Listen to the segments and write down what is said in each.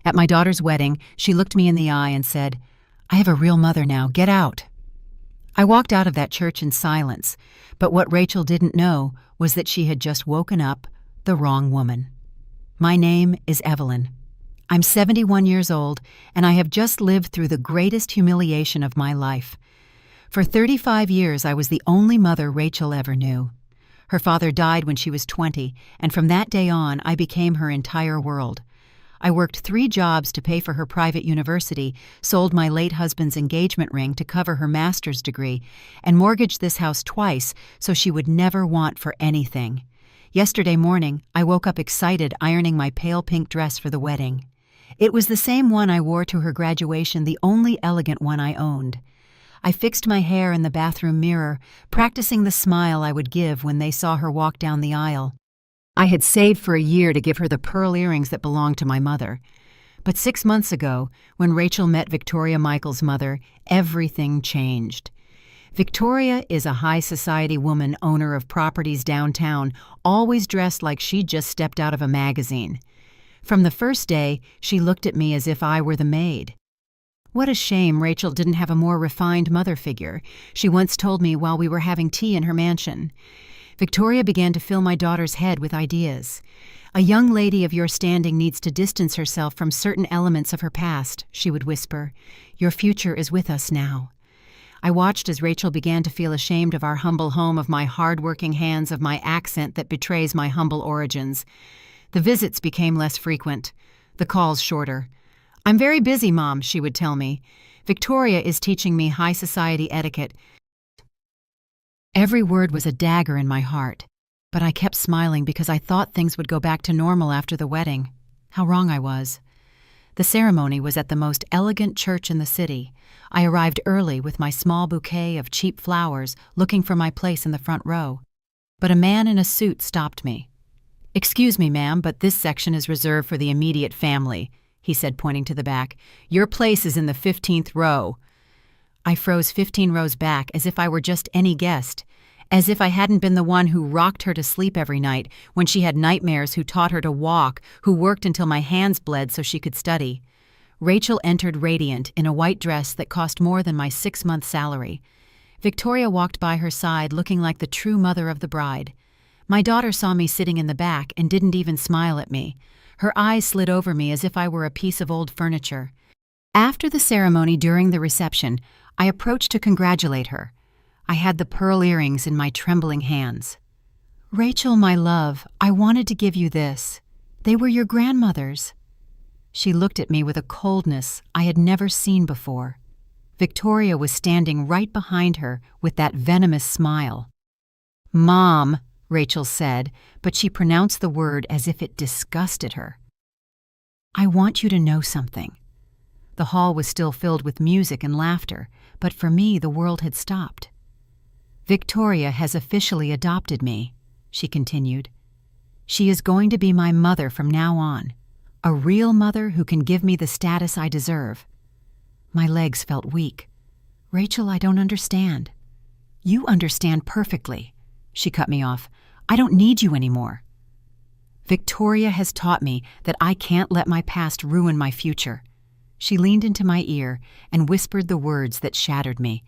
At my daughter's wedding, she looked me in the eye and said, "I have a real mother now, get out." I walked out of that church in silence, but what Rachel didn't know was that she had just woken up the wrong woman. My name is Evelyn. I'm 71 years old, and I have just lived through the greatest humiliation of my life. For 35 years, I was the only mother Rachel ever knew. Her father died when she was 20, and from that day on, I became her entire world. I worked 3 jobs to pay for her private university, sold my late husband's engagement ring to cover her master's degree, and mortgaged this house twice so she would never want for anything. Yesterday morning, I woke up excited ironing my pale pink dress for the wedding. It was the same one I wore to her graduation, the only elegant one I owned. I fixed my hair in the bathroom mirror, practicing the smile I would give when they saw her walk down the aisle. I had saved for a year to give her the pearl earrings that belonged to my mother. But 6 months ago, when Rachel met Victoria Michael's mother, everything changed. Victoria is a high society woman, owner of properties downtown, always dressed like she'd just stepped out of a magazine. From the first day, she looked at me as if I were the maid. What a shame Rachel didn't have a more refined mother figure, she once told me while we were having tea in her mansion. Victoria began to fill my daughter's head with ideas. "A young lady of your standing needs to distance herself from certain elements of her past," she would whisper. "Your future is with us now." I watched as Rachel began to feel ashamed of our humble home, of my hard-working hands, of my accent that betrays my humble origins. The visits became less frequent, the calls shorter. "I'm very busy, Mom," she would tell me. "Victoria is teaching me high society etiquette." Every word was a dagger in my heart, but I kept smiling because I thought things would go back to normal after the wedding. How wrong I was. The ceremony was at the most elegant church in the city. I arrived early with my small bouquet of cheap flowers, looking for my place in the front row. But a man in a suit stopped me. "Excuse me, ma'am, but this section is reserved for the immediate family," he said, pointing to the back. "Your place is in the 15th row." I froze 15 rows back as if I were just any guest, as if I hadn't been the one who rocked her to sleep every night when she had nightmares, who taught her to walk, who worked until my hands bled so she could study. Rachel entered radiant in a white dress that cost more than my 6-month salary. Victoria walked by her side looking like the true mother of the bride. My daughter saw me sitting in the back and didn't even smile at me. Her eyes slid over me as if I were a piece of old furniture. After the ceremony, during the reception, I approached to congratulate her. I had the pearl earrings in my trembling hands. "Rachel, my love, I wanted to give you this. They were your grandmother's." She looked at me with a coldness I had never seen before. Victoria was standing right behind her with that venomous smile. "Mom," Rachel said, but she pronounced the word as if it disgusted her. "I want you to know something." The hall was still filled with music and laughter, but for me the world had stopped. "Victoria has officially adopted me," she continued. "She is going to be my mother from now on, a real mother who can give me the status I deserve." My legs felt weak. "Rachel, I don't understand." "You understand perfectly," she cut me off. "I don't need you anymore." "Victoria has taught me that I can't let my past ruin my future." She leaned into my ear and whispered the words that shattered me.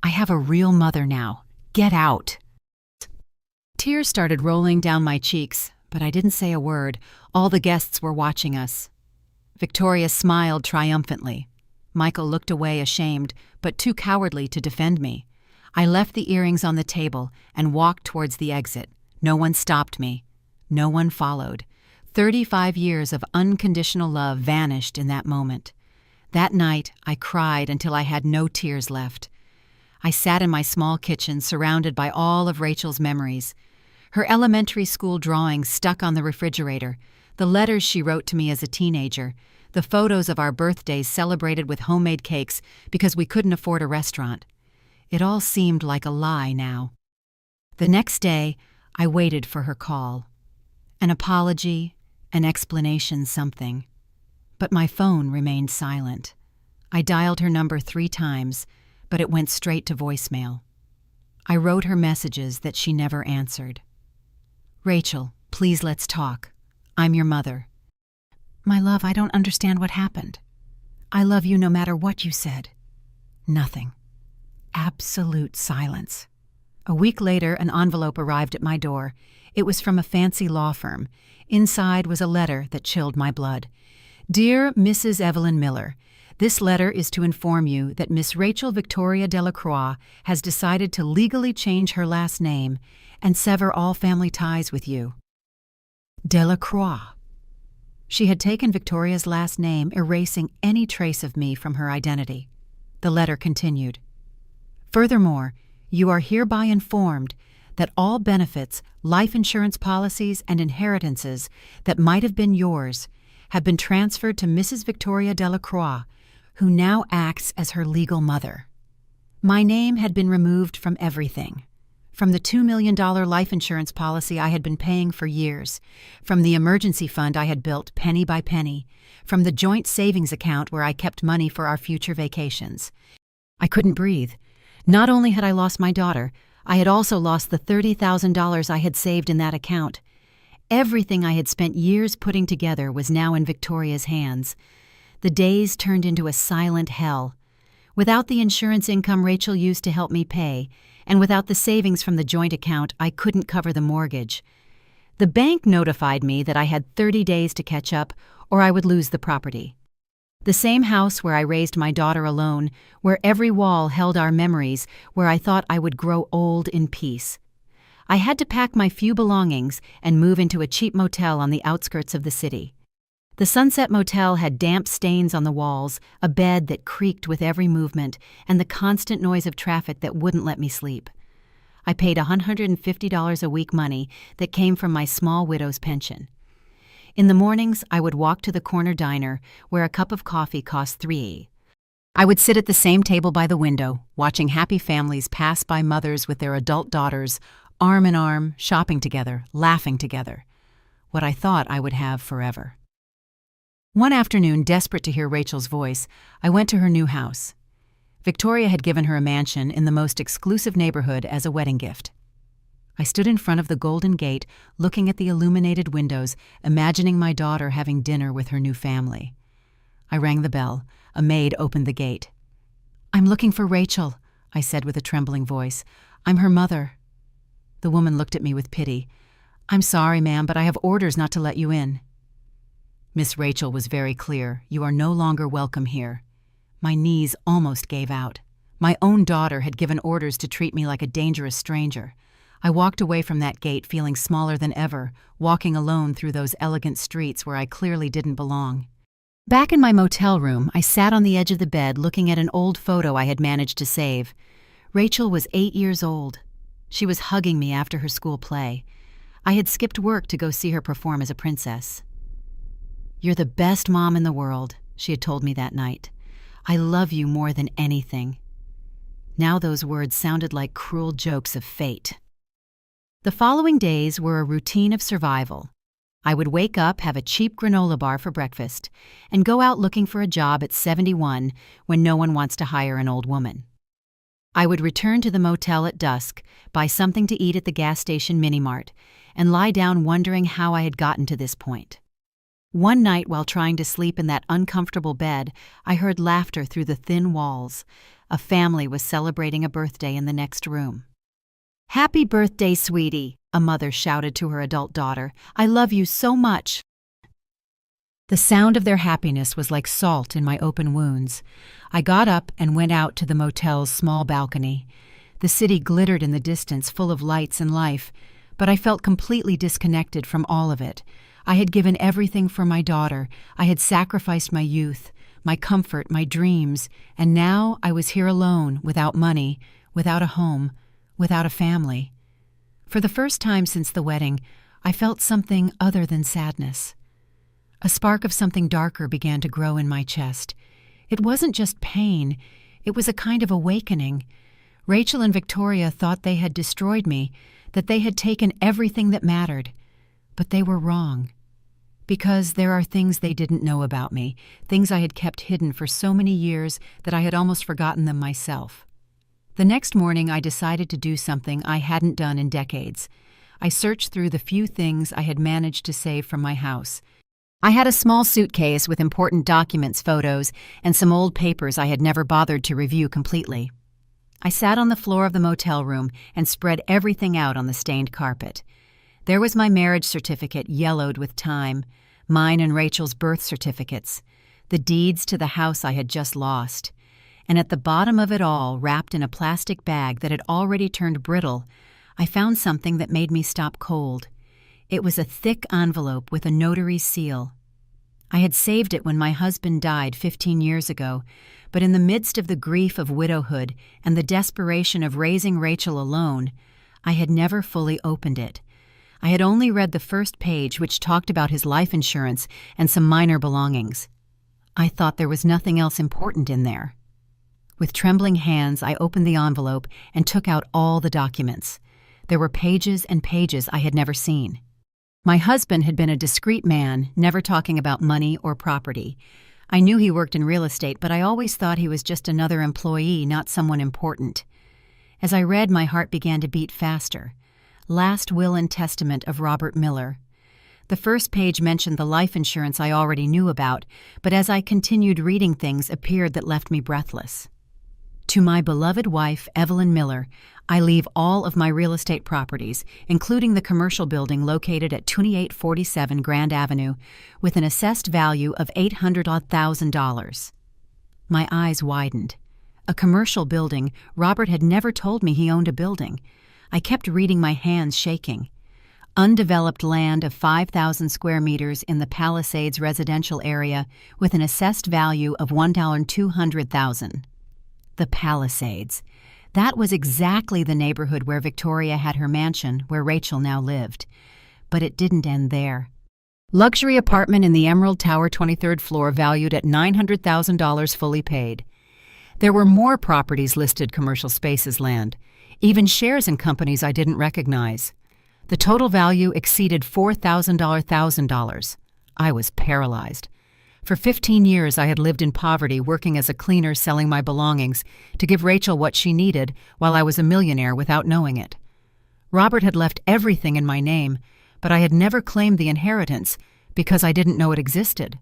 "I have a real mother now. Get out." Tears started rolling down my cheeks, but I didn't say a word. All the guests were watching us. Victoria smiled triumphantly. Michael looked away ashamed, but too cowardly to defend me. I left the earrings on the table and walked towards the exit. No one stopped me. No one followed. 35 years of unconditional love vanished in that moment. That night, I cried until I had no tears left. I sat in my small kitchen, surrounded by all of Rachel's memories. Her elementary school drawings stuck on the refrigerator, the letters she wrote to me as a teenager, the photos of our birthdays celebrated with homemade cakes because we couldn't afford a restaurant. It all seemed like a lie now. The next day, I waited for her call. An apology, an explanation, something. But my phone remained silent. I dialed her number 3 times, but it went straight to voicemail. I wrote her messages that she never answered. "Rachel, please let's talk. I'm your mother." "My love, I don't understand what happened. I love you no matter what you said." Nothing. Absolute silence. A week later, an envelope arrived at my door. It was from a fancy law firm. Inside was a letter that chilled my blood. "Dear Mrs. Evelyn Miller, this letter is to inform you that Miss Rachel Victoria Delacroix has decided to legally change her last name and sever all family ties with you." Delacroix. She had taken Victoria's last name, erasing any trace of me from her identity. The letter continued. "Furthermore, you are hereby informed that all benefits, life insurance policies, and inheritances that might have been yours have been transferred to Mrs. Victoria Delacroix, who now acts as her legal mother. My name had been removed from everything. From the $2 million life insurance policy I had been paying for years, from the emergency fund I had built penny by penny, from the joint savings account where I kept money for our future vacations. I couldn't breathe. Not only had I lost my daughter, I had also lost the $30,000 I had saved in that account. Everything I had spent years putting together was now in Victoria's hands. The days turned into a silent hell. Without the insurance income Rachel used to help me pay, and without the savings from the joint account, I couldn't cover the mortgage. The bank notified me that I had 30 days to catch up, or I would lose the property. The same house where I raised my daughter alone, where every wall held our memories, where I thought I would grow old in peace. I had to pack my few belongings and move into a cheap motel on the outskirts of the city. The Sunset Motel had damp stains on the walls, a bed that creaked with every movement, and the constant noise of traffic that wouldn't let me sleep. I paid $150 a week, money that came from my small widow's pension. In the mornings, I would walk to the corner diner, where a cup of coffee cost $3. I would sit at the same table by the window, watching happy families pass by, mothers with their adult daughters, arm in arm, shopping together, laughing together. What I thought I would have forever. One afternoon, desperate to hear Rachel's voice, I went to her new house. Victoria had given her a mansion in the most exclusive neighborhood as a wedding gift. I stood in front of the Golden Gate, looking at the illuminated windows, imagining my daughter having dinner with her new family. I rang the bell. A maid opened the gate. "I'm looking for Rachel," I said with a trembling voice. "I'm her mother." The woman looked at me with pity. "I'm sorry, ma'am, but I have orders not to let you in." Miss Rachel was very clear. "You are no longer welcome here." My knees almost gave out. My own daughter had given orders to treat me like a dangerous stranger. I walked away from that gate feeling smaller than ever, walking alone through those elegant streets where I clearly didn't belong. Back in my motel room, I sat on the edge of the bed looking at an old photo I had managed to save. Rachel was 8 years old. She was hugging me after her school play. I had skipped work to go see her perform as a princess. "You're the best mom in the world," she had told me that night. "I love you more than anything." Now those words sounded like cruel jokes of fate. The following days were a routine of survival. I would wake up, have a cheap granola bar for breakfast, and go out looking for a job at 71 when no one wants to hire an old woman. I would return to the motel at dusk, buy something to eat at the gas station mini-mart, and lie down wondering how I had gotten to this point. One night, while trying to sleep in that uncomfortable bed, I heard laughter through the thin walls. A family was celebrating a birthday in the next room. "Happy birthday, sweetie," a mother shouted to her adult daughter. "I love you so much." The sound of their happiness was like salt in my open wounds. I got up and went out to the motel's small balcony. The city glittered in the distance, full of lights and life, but I felt completely disconnected from all of it. I had given everything for my daughter. I had sacrificed my youth, my comfort, my dreams, and now I was here alone, without money, without a home, without a family. For the first time since the wedding, I felt something other than sadness. A spark of something darker began to grow in my chest. It wasn't just pain, it was a kind of awakening. Rachel and Victoria thought they had destroyed me, that they had taken everything that mattered. But they were wrong. Because there are things they didn't know about me, things I had kept hidden for so many years that I had almost forgotten them myself. The next morning, I decided to do something I hadn't done in decades. I searched through the few things I had managed to save from my house. I had a small suitcase with important documents, photos, and some old papers I had never bothered to review completely. I sat on the floor of the motel room and spread everything out on the stained carpet. There was my marriage certificate yellowed with time, mine and Rachel's birth certificates, the deeds to the house I had just lost, and at the bottom of it all, wrapped in a plastic bag that had already turned brittle, I found something that made me stop cold. It was a thick envelope with a notary's seal. I had saved it when my husband died 15 years ago, but in the midst of the grief of widowhood and the desperation of raising Rachel alone, I had never fully opened it. I had only read the first page, which talked about his life insurance and some minor belongings. I thought there was nothing else important in there. With trembling hands, I opened the envelope and took out all the documents. There were pages and pages I had never seen. My husband had been a discreet man, never talking about money or property. I knew he worked in real estate, but I always thought he was just another employee, not someone important. As I read, my heart began to beat faster. Last will and testament of Robert Miller. The first page mentioned the life insurance I already knew about, but as I continued reading, things appeared that left me breathless. To my beloved wife, Evelyn Miller, I leave all of my real estate properties, including the commercial building located at 2847 Grand Avenue, with an assessed value of $800,000. My eyes widened. A commercial building. Robert had never told me he owned a building. I kept reading, my hands shaking. Undeveloped land of 5,000 square meters in the Palisades residential area with an assessed value of $1,200,000. The Palisades. That was exactly the neighborhood where Victoria had her mansion, where Rachel now lived. But it didn't end there. Luxury apartment in the Emerald Tower, 23rd floor, valued at $900,000, fully paid. There were more properties listed, commercial spaces, land, even shares in companies I didn't recognize. The total value exceeded $4,000. I was paralyzed. For 15 years I had lived in poverty, working as a cleaner, selling my belongings to give Rachel what she needed while I was a millionaire without knowing it. Robert had left everything in my name, but I had never claimed the inheritance because I didn't know it existed.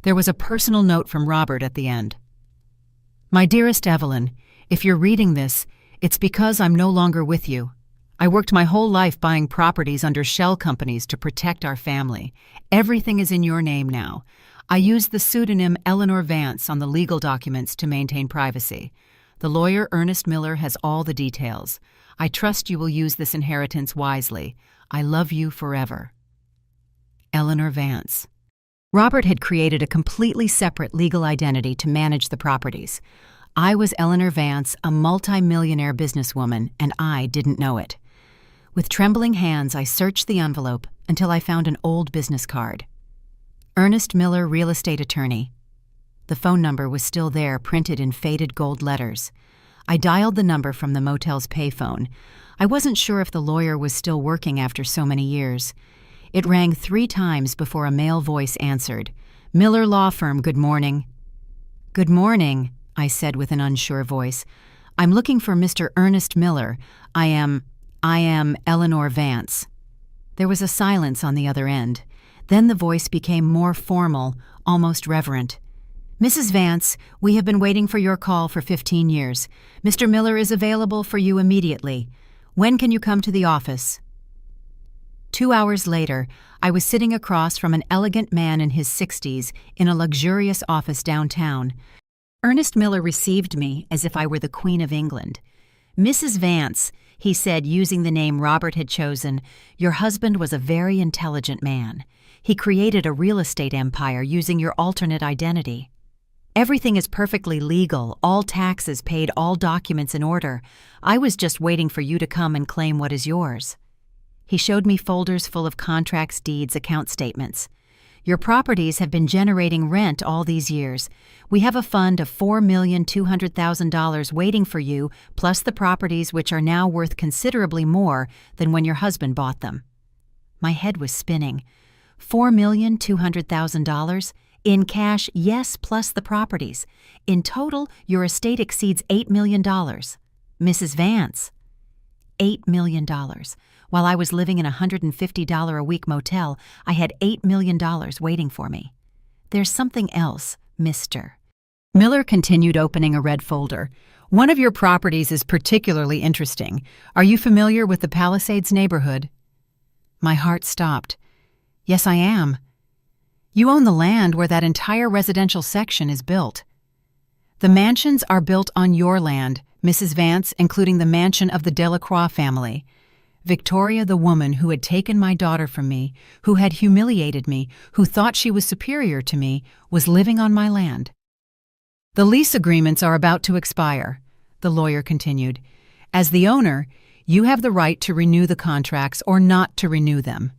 There was a personal note from Robert at the end. My dearest Evelyn, if you're reading this, it's because I'm no longer with you. I worked my whole life buying properties under shell companies to protect our family. Everything is in your name now. I used the pseudonym Eleanor Vance on the legal documents to maintain privacy. The lawyer Ernest Miller has all the details. I trust you will use this inheritance wisely. I love you forever. Eleanor Vance. Robert had created a completely separate legal identity to manage the properties. I was Eleanor Vance, a multi-millionaire businesswoman, and I didn't know it. With trembling hands, I searched the envelope until I found an old business card. Ernest Miller, real estate attorney. The phone number was still there, printed in faded gold letters. I dialed the number from the motel's payphone. I wasn't sure if the lawyer was still working after so many years. It rang 3 times before a male voice answered. Miller Law Firm, good morning. Good morning, I said with an unsure voice. I'm looking for Mr. Ernest Miller. I am Eleanor Vance. There was a silence on the other end. Then the voice became more formal, almost reverent. Mrs. Vance, we have been waiting for your call for 15 years. Mr. Miller is available for you immediately. When can you come to the office? 2 hours later, I was sitting across from an elegant man in his 60s in a luxurious office downtown. Ernest Miller received me as if I were the Queen of England. Mrs. Vance, he said, using the name Robert had chosen, your husband was a very intelligent man. He created a real estate empire using your alternate identity. Everything is perfectly legal, all taxes paid, all documents in order. I was just waiting for you to come and claim what is yours. He showed me folders full of contracts, deeds, account statements. Your properties have been generating rent all these years. We have a fund of $4,200,000 waiting for you, plus the properties which are now worth considerably more than when your husband bought them. My head was spinning. $4,200,000? In cash, yes, plus the properties. In total, your estate exceeds $8 million. Mrs. Vance. $8 million. While I was living in a $150 a week motel, I had $8 million waiting for me. There's something else, Mr. Miller continued, opening a red folder. One of your properties is particularly interesting. Are you familiar with the Palisades neighborhood? My heart stopped. Yes, I am. You own the land where that entire residential section is built. The mansions are built on your land, Mrs. Vance, including the mansion of the Delacroix family. Victoria, the woman who had taken my daughter from me, who had humiliated me, who thought she was superior to me, was living on my land. The lease agreements are about to expire, the lawyer continued. As the owner, you have the right to renew the contracts or not to renew them.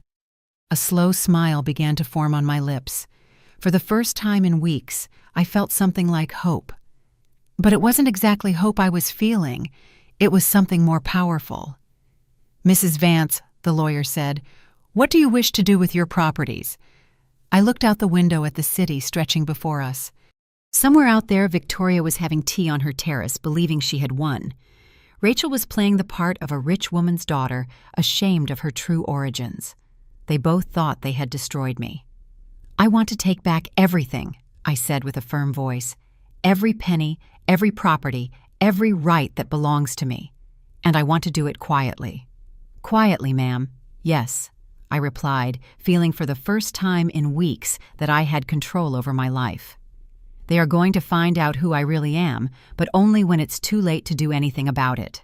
A slow smile began to form on my lips. For the first time in weeks, I felt something like hope. But it wasn't exactly hope I was feeling. It was something more powerful. Mrs. Vance, the lawyer said, what do you wish to do with your properties? I looked out the window at the city stretching before us. Somewhere out there, Victoria was having tea on her terrace, believing she had won. Rachel was playing the part of a rich woman's daughter, ashamed of her true origins. They both thought they had destroyed me. I want to take back everything, I said with a firm voice. Every penny, every property, every right that belongs to me. And I want to do it quietly. Quietly, ma'am. Yes, I replied, feeling for the first time in weeks that I had control over my life. They are going to find out who I really am, but only when it's too late to do anything about it.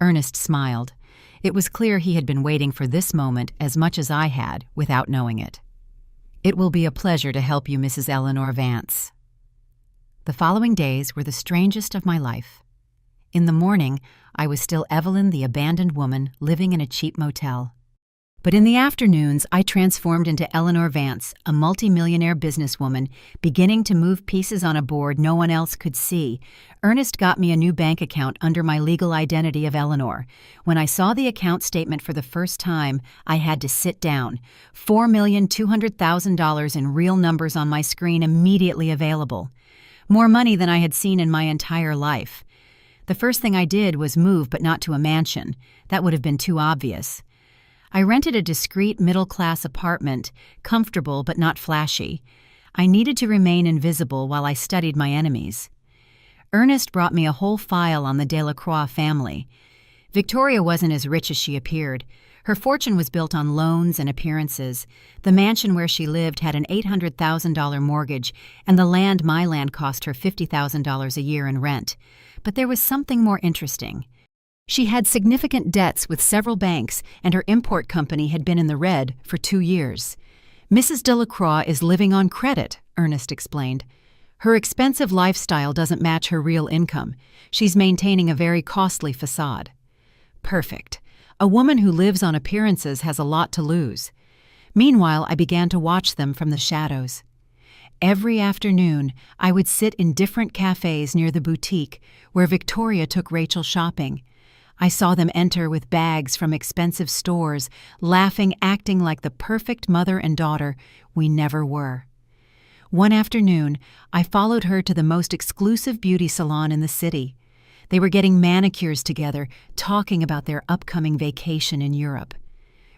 Ernest smiled. It was clear he had been waiting for this moment as much as I had, without knowing it. It will be a pleasure to help you, Mrs. Eleanor Vance. The following days were the strangest of my life. In the morning, I was still Evelyn, the abandoned woman, living in a cheap motel. But in the afternoons, I transformed into Eleanor Vance, a multimillionaire businesswoman, beginning to move pieces on a board no one else could see. Ernest got me a new bank account under my legal identity of Eleanor. When I saw the account statement for the first time, I had to sit down. $4,200,000 in real numbers on my screen immediately available. More money than I had seen in my entire life. The first thing I did was move, but not to a mansion. That would have been too obvious. I rented a discreet middle-class apartment, comfortable but not flashy. I needed to remain invisible while I studied my enemies. Ernest brought me a whole file on the Delacroix family. Victoria wasn't as rich as she appeared. Her fortune was built on loans and appearances. The mansion where she lived had an $800,000 mortgage, and the land, my land, cost her $50,000 a year in rent. But there was something more interesting. She had significant debts with several banks, and her import company had been in the red for 2 years. Mrs. Delacroix is living on credit, Ernest explained. Her expensive lifestyle doesn't match her real income. She's maintaining a very costly facade. Perfect. A woman who lives on appearances has a lot to lose. Meanwhile, I began to watch them from the shadows. Every afternoon, I would sit in different cafes near the boutique where Victoria took Rachel shopping. I saw them enter with bags from expensive stores, laughing, acting like the perfect mother and daughter we never were. One afternoon, I followed her to the most exclusive beauty salon in the city. They were getting manicures together, talking about their upcoming vacation in Europe.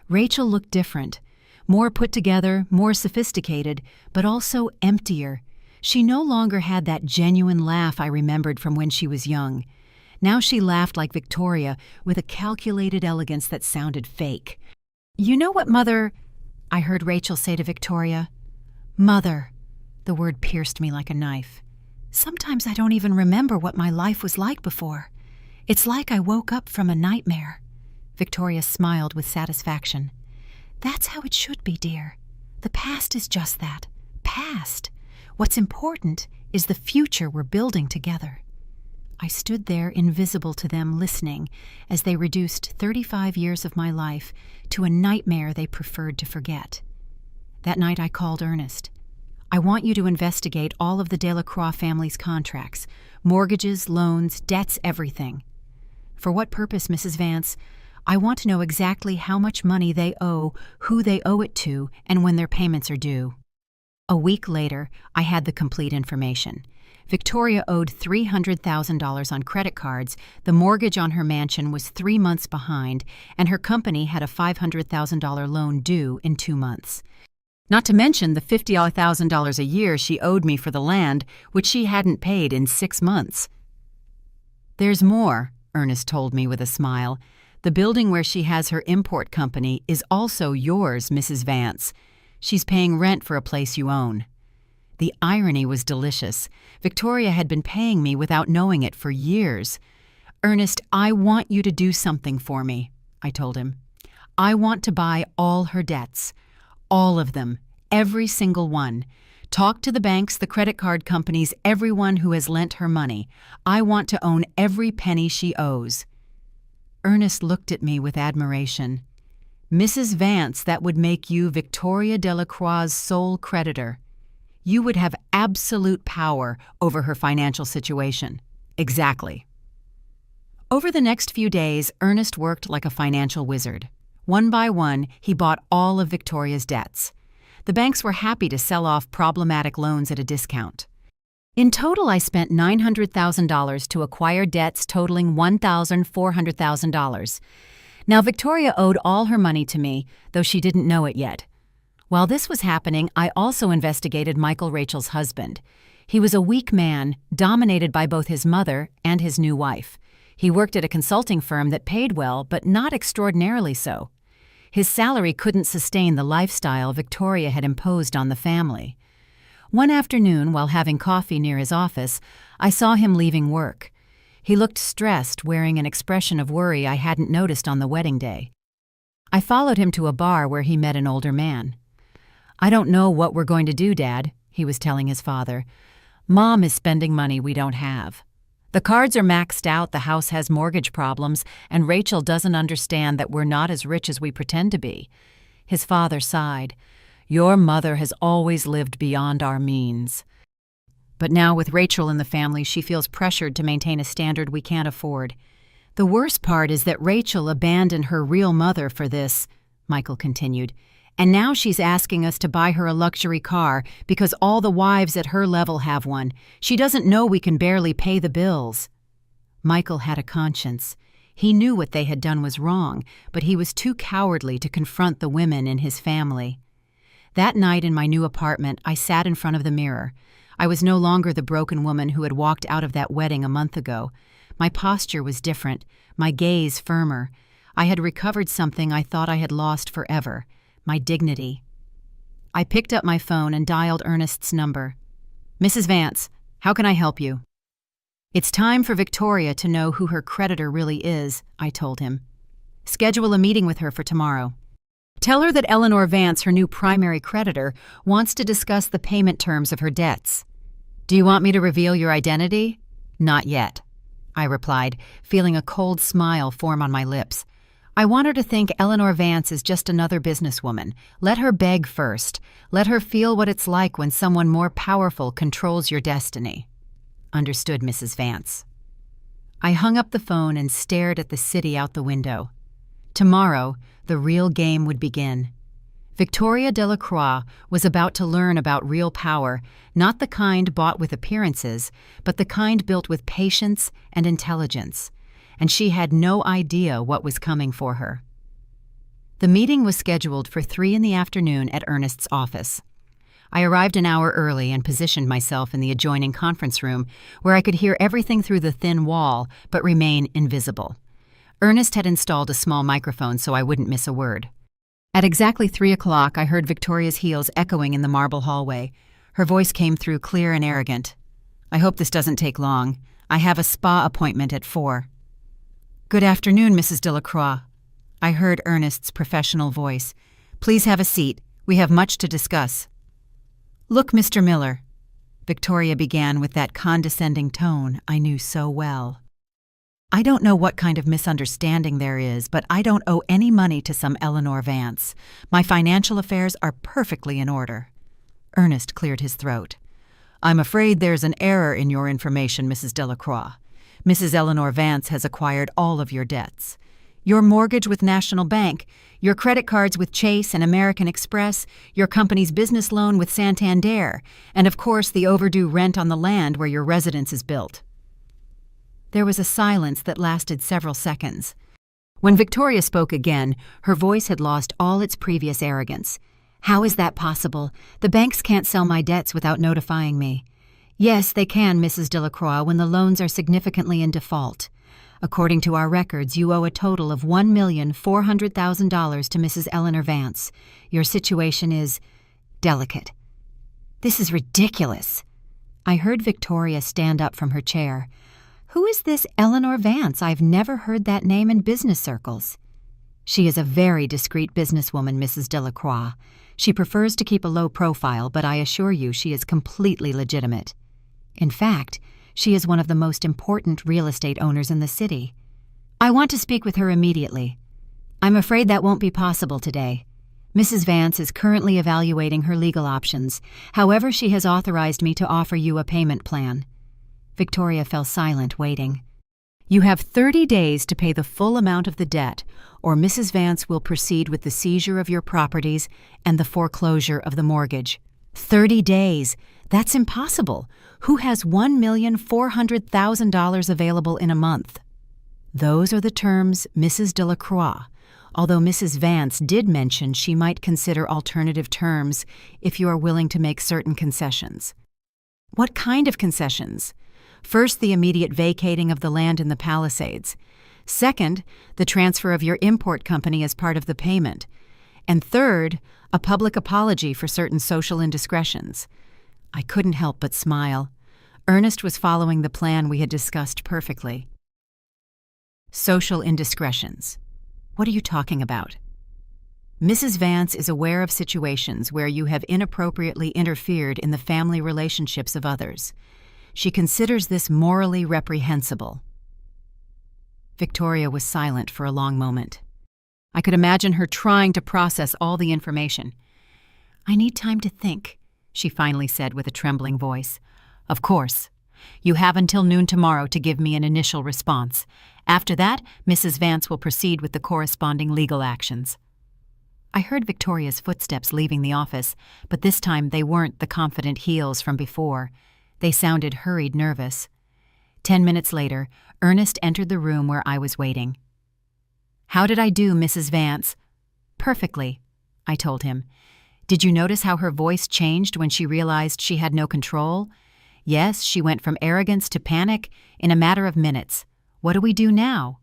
Rachel looked different, more put together, more sophisticated, but also emptier. She no longer had that genuine laugh I remembered from when she was young. Now she laughed like Victoria, with a calculated elegance that sounded fake. "You know what, Mother," I heard Rachel say to Victoria. "Mother." The word pierced me like a knife. "Sometimes I don't even remember what my life was like before. It's like I woke up from a nightmare." Victoria smiled with satisfaction. "That's how it should be, dear. The past is just that. Past. What's important is the future we're building together." I stood there invisible to them, listening as they reduced 35 years of my life to a nightmare they preferred to forget. That night I called Ernest. "I want you to investigate all of the Delacroix family's contracts, mortgages, loans, debts, everything." "For what purpose, Mrs. Vance?" "I want to know exactly how much money they owe, who they owe it to, and when their payments are due." A week later, I had the complete information. Victoria owed $300,000 on credit cards, the mortgage on her mansion was 3 months behind, and her company had a $500,000 loan due in 2 months. Not to mention the $50,000 a year she owed me for the land, which she hadn't paid in 6 months. "There's more," Ernest told me with a smile. "The building where she has her import company is also yours, Mrs. Vance. She's paying rent for a place you own." The irony was delicious. Victoria had been paying me without knowing it for years. "Ernest, I want you to do something for me," I told him. "I want to buy all her debts. All of them. Every single one. Talk to the banks, the credit card companies, everyone who has lent her money. I want to own every penny she owes." Ernest looked at me with admiration. "Mrs. Vance, that would make you Victoria Delacroix's sole creditor. You would have absolute power over her financial situation." "Exactly." Over the next few days, Ernest worked like a financial wizard. One by one, he bought all of Victoria's debts. The banks were happy to sell off problematic loans at a discount. In total, I spent $900,000 to acquire debts totaling $1,400,000. Now, Victoria owed all her money to me, though she didn't know it yet. While this was happening, I also investigated Michael Rachel's husband. He was a weak man, dominated by both his mother and his new wife. He worked at a consulting firm that paid well, but not extraordinarily so. His salary couldn't sustain the lifestyle Victoria had imposed on the family. One afternoon, while having coffee near his office, I saw him leaving work. He looked stressed, wearing an expression of worry I hadn't noticed on the wedding day. I followed him to a bar where he met an older man. "I don't know what we're going to do, Dad," he was telling his father. "Mom is spending money we don't have. The cards are maxed out, the house has mortgage problems, and Rachel doesn't understand that we're not as rich as we pretend to be." His father sighed. "Your mother has always lived beyond our means. But now with Rachel in the family, she feels pressured to maintain a standard we can't afford. The worst part is that Rachel abandoned her real mother for this," Michael continued. "And now she's asking us to buy her a luxury car because all the wives at her level have one. She doesn't know we can barely pay the bills." Michael had a conscience. He knew what they had done was wrong, but he was too cowardly to confront the women in his family. That night in my new apartment, I sat in front of the mirror. I was no longer the broken woman who had walked out of that wedding a month ago. My posture was different, my gaze firmer. I had recovered something I thought I had lost forever. My dignity. I picked up my phone and dialed Ernest's number. "Mrs. Vance, how can I help you?" "It's time for Victoria to know who her creditor really is," I told him. "Schedule a meeting with her for tomorrow. Tell her that Eleanor Vance, her new primary creditor, wants to discuss the payment terms of her debts." "Do you want me to reveal your identity?" "Not yet," I replied, feeling a cold smile form on my lips. "I want her to think Eleanor Vance is just another businesswoman. Let her beg first. Let her feel what it's like when someone more powerful controls your destiny." "Understood, Mrs. Vance." I hung up the phone and stared at the city out the window. Tomorrow, the real game would begin. Victoria Delacroix was about to learn about real power, not the kind bought with appearances, but the kind built with patience and intelligence. And she had no idea what was coming for her. The meeting was scheduled for 3 p.m. at Ernest's office. I arrived an hour early and positioned myself in the adjoining conference room, where I could hear everything through the thin wall but remain invisible. Ernest had installed a small microphone so I wouldn't miss a word. At exactly 3 o'clock, I heard Victoria's heels echoing in the marble hallway. Her voice came through clear and arrogant. "I hope this doesn't take long. I have a spa appointment at 4. "Good afternoon, Mrs. Delacroix," I heard Ernest's professional voice. "Please have a seat. We have much to discuss." "Look, Mr. Miller," Victoria began with that condescending tone I knew so well. "I don't know what kind of misunderstanding there is, but I don't owe any money to some Eleanor Vance. My financial affairs are perfectly in order." Ernest cleared his throat. "I'm afraid there's an error in your information, Mrs. Delacroix. Mrs. Eleanor Vance has acquired all of your debts. Your mortgage with National Bank, your credit cards with Chase and American Express, your company's business loan with Santander, and of course the overdue rent on the land where your residence is built." There was a silence that lasted several seconds. When Victoria spoke again, her voice had lost all its previous arrogance. "How is that possible? The banks can't sell my debts without notifying me." "Yes, they can, Mrs. Delacroix, when the loans are significantly in default. According to our records, you owe a total of $1,400,000 to Mrs. Eleanor Vance. Your situation is delicate." "This is ridiculous." I heard Victoria stand up from her chair. "Who is this Eleanor Vance? I've never heard that name in business circles." "She is a very discreet businesswoman, Mrs. Delacroix. She prefers to keep a low profile, but I assure you she is completely legitimate. In fact, she is one of the most important real estate owners in the city. I want to speak with her immediately. I'm afraid that won't be possible today. Mrs. Vance is currently evaluating her legal options. However, she has authorized me to offer you a payment plan." Victoria fell silent, waiting. "You have 30 days to pay the full amount of the debt, or Mrs. Vance will proceed with the seizure of your properties and the foreclosure of the mortgage." 30 days? That's impossible. Who has $1,400,000 available in a month? Those are the terms Mrs. Delacroix, although Mrs. Vance did mention she might consider alternative terms if you are willing to make certain concessions. "What kind of concessions?" "First, the immediate vacating of the land in the Palisades. Second, the transfer of your import company as part of the payment. And third, a public apology for certain social indiscretions." I couldn't help but smile. Ernest was following the plan we had discussed perfectly. "Social indiscretions. What are you talking about?" "Mrs. Vance is aware of situations where you have inappropriately interfered in the family relationships of others. She considers this morally reprehensible." Victoria was silent for a long moment. I could imagine her trying to process all the information. "I need time to think," she finally said with a trembling voice. "Of course. You have until noon tomorrow to give me an initial response. After that, Mrs. Vance will proceed with the corresponding legal actions." I heard Victoria's footsteps leaving the office, but this time they weren't the confident heels from before. They sounded hurried, nervous. 10 minutes later, Ernest entered the room where I was waiting. "How did I do, Mrs. Vance?" "Perfectly," I told him. "Did you notice how her voice changed when she realized she had no control? Yes, she went from arrogance to panic in a matter of minutes. What do we do now?